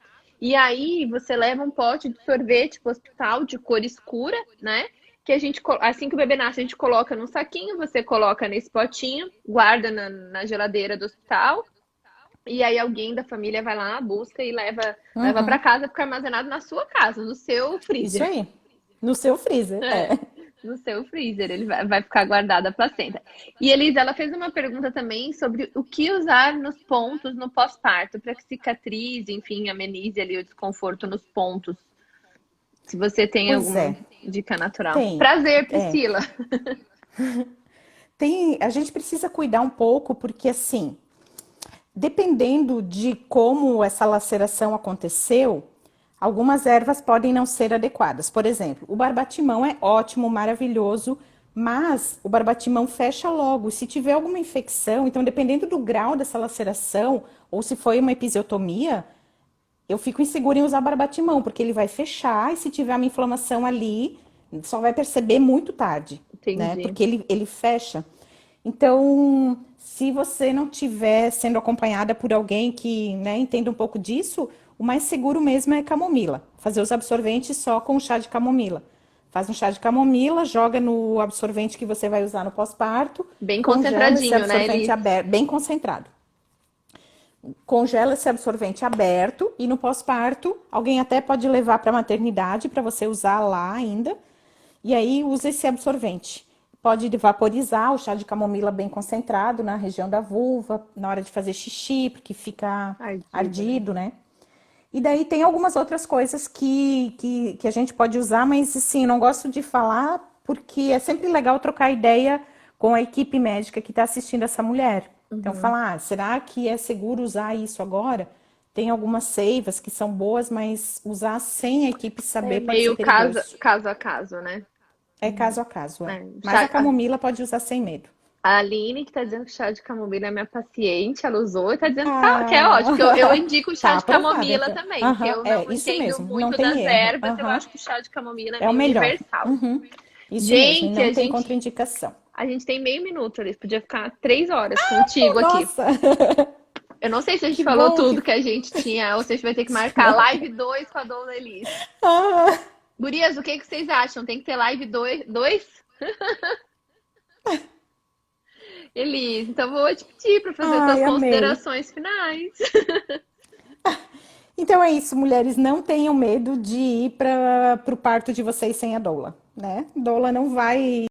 [SPEAKER 3] E aí você leva um pote de sorvete para o hospital de cor escura, né? Que a gente, assim que o bebê nasce, a gente coloca num saquinho, você coloca nesse potinho, guarda na geladeira do hospital. E aí alguém da família vai lá, busca e leva para
[SPEAKER 2] Uhum.
[SPEAKER 3] casa, fica armazenado na sua casa, no seu
[SPEAKER 2] Isso
[SPEAKER 3] freezer.
[SPEAKER 2] aí. No seu freezer. É.
[SPEAKER 3] É, no seu freezer, ele vai ficar guardado a placenta. E Elisa, ela fez uma pergunta também sobre o que usar nos pontos no pós-parto, para que cicatrize, enfim, amenize ali o desconforto nos pontos. Se você tem
[SPEAKER 2] Pois
[SPEAKER 3] alguma
[SPEAKER 2] é,
[SPEAKER 3] dica natural.
[SPEAKER 2] tem.
[SPEAKER 3] Prazer,
[SPEAKER 2] É.
[SPEAKER 3] Priscila.
[SPEAKER 2] A gente precisa cuidar um pouco, porque assim, dependendo de como essa laceração aconteceu, algumas ervas podem não ser adequadas. Por exemplo, o barbatimão é ótimo, maravilhoso, mas o barbatimão fecha logo. Se tiver alguma infecção, então dependendo do grau dessa laceração, ou se foi uma episiotomia, eu fico insegura em usar barbatimão, porque ele vai fechar e se tiver uma inflamação ali, só vai perceber muito tarde, né?
[SPEAKER 3] Entendi.
[SPEAKER 2] Porque ele fecha. Então, se você não estiver sendo acompanhada por alguém que, né, entenda um pouco disso, o mais seguro mesmo é camomila. Fazer os absorventes só com chá de camomila. Faz um chá de camomila, joga no absorvente que você vai usar no pós-parto,
[SPEAKER 3] Bem
[SPEAKER 2] congela esse
[SPEAKER 3] concentradinho, né,
[SPEAKER 2] absorvente
[SPEAKER 3] Elis?
[SPEAKER 2] aberto, bem concentrado. Congela esse absorvente aberto e no pós-parto, alguém até pode levar para a maternidade para você usar lá ainda. E aí usa esse absorvente. Pode vaporizar o chá de camomila bem concentrado na região da vulva, na hora de fazer xixi, porque fica
[SPEAKER 3] Ardido, né?
[SPEAKER 2] ardido, né? E daí tem algumas outras coisas que a gente pode usar, mas assim, não gosto de falar porque é sempre legal trocar ideia com a equipe médica que está assistindo essa mulher. Então,
[SPEAKER 3] Uhum.
[SPEAKER 2] falar, será que é seguro usar isso agora? Tem algumas seivas que são boas, mas usar sem a equipe
[SPEAKER 3] É
[SPEAKER 2] saber pode ser
[SPEAKER 3] meio caso,
[SPEAKER 2] perigoso.
[SPEAKER 3] caso a caso, né?
[SPEAKER 2] É caso a caso, é.
[SPEAKER 3] É,
[SPEAKER 2] Mas a camomila pode usar sem medo.
[SPEAKER 3] a Aline, que tá dizendo que chá de camomila é minha paciente, ela usou e tá dizendo que, que é ótimo, que eu
[SPEAKER 2] Ah,
[SPEAKER 3] indico o chá
[SPEAKER 2] tá
[SPEAKER 3] de
[SPEAKER 2] aprovada
[SPEAKER 3] camomila
[SPEAKER 2] então.
[SPEAKER 3] também, que
[SPEAKER 2] Aham,
[SPEAKER 3] eu
[SPEAKER 2] é
[SPEAKER 3] não
[SPEAKER 2] isso
[SPEAKER 3] entendo
[SPEAKER 2] mesmo, não
[SPEAKER 3] muito
[SPEAKER 2] tem
[SPEAKER 3] das
[SPEAKER 2] erro.
[SPEAKER 3] ervas, eu
[SPEAKER 2] Aham,
[SPEAKER 3] acho que o chá de camomila é
[SPEAKER 2] é o
[SPEAKER 3] meio
[SPEAKER 2] melhor.
[SPEAKER 3] universal.
[SPEAKER 2] Uhum, isso mesmo, e
[SPEAKER 3] Gente,
[SPEAKER 2] não
[SPEAKER 3] a
[SPEAKER 2] tem
[SPEAKER 3] gente
[SPEAKER 2] contraindicação.
[SPEAKER 3] A gente tem meio minuto ali, podia ficar 3 horas contigo aqui.
[SPEAKER 2] Nossa!
[SPEAKER 3] Eu não sei se a gente
[SPEAKER 2] Que
[SPEAKER 3] falou
[SPEAKER 2] bom
[SPEAKER 3] tudo que a gente tinha, ou se a gente vai ter que marcar live 2 com a Dona Elis.
[SPEAKER 2] Ah,
[SPEAKER 3] Gurias, o que que vocês acham? Tem que ter live 2? Elis, então vou te pedir para fazer suas
[SPEAKER 2] ai, amei.
[SPEAKER 3] considerações finais.
[SPEAKER 2] Então é isso, mulheres, não tenham medo de ir para o parto de vocês sem a doula, né? Doula não vai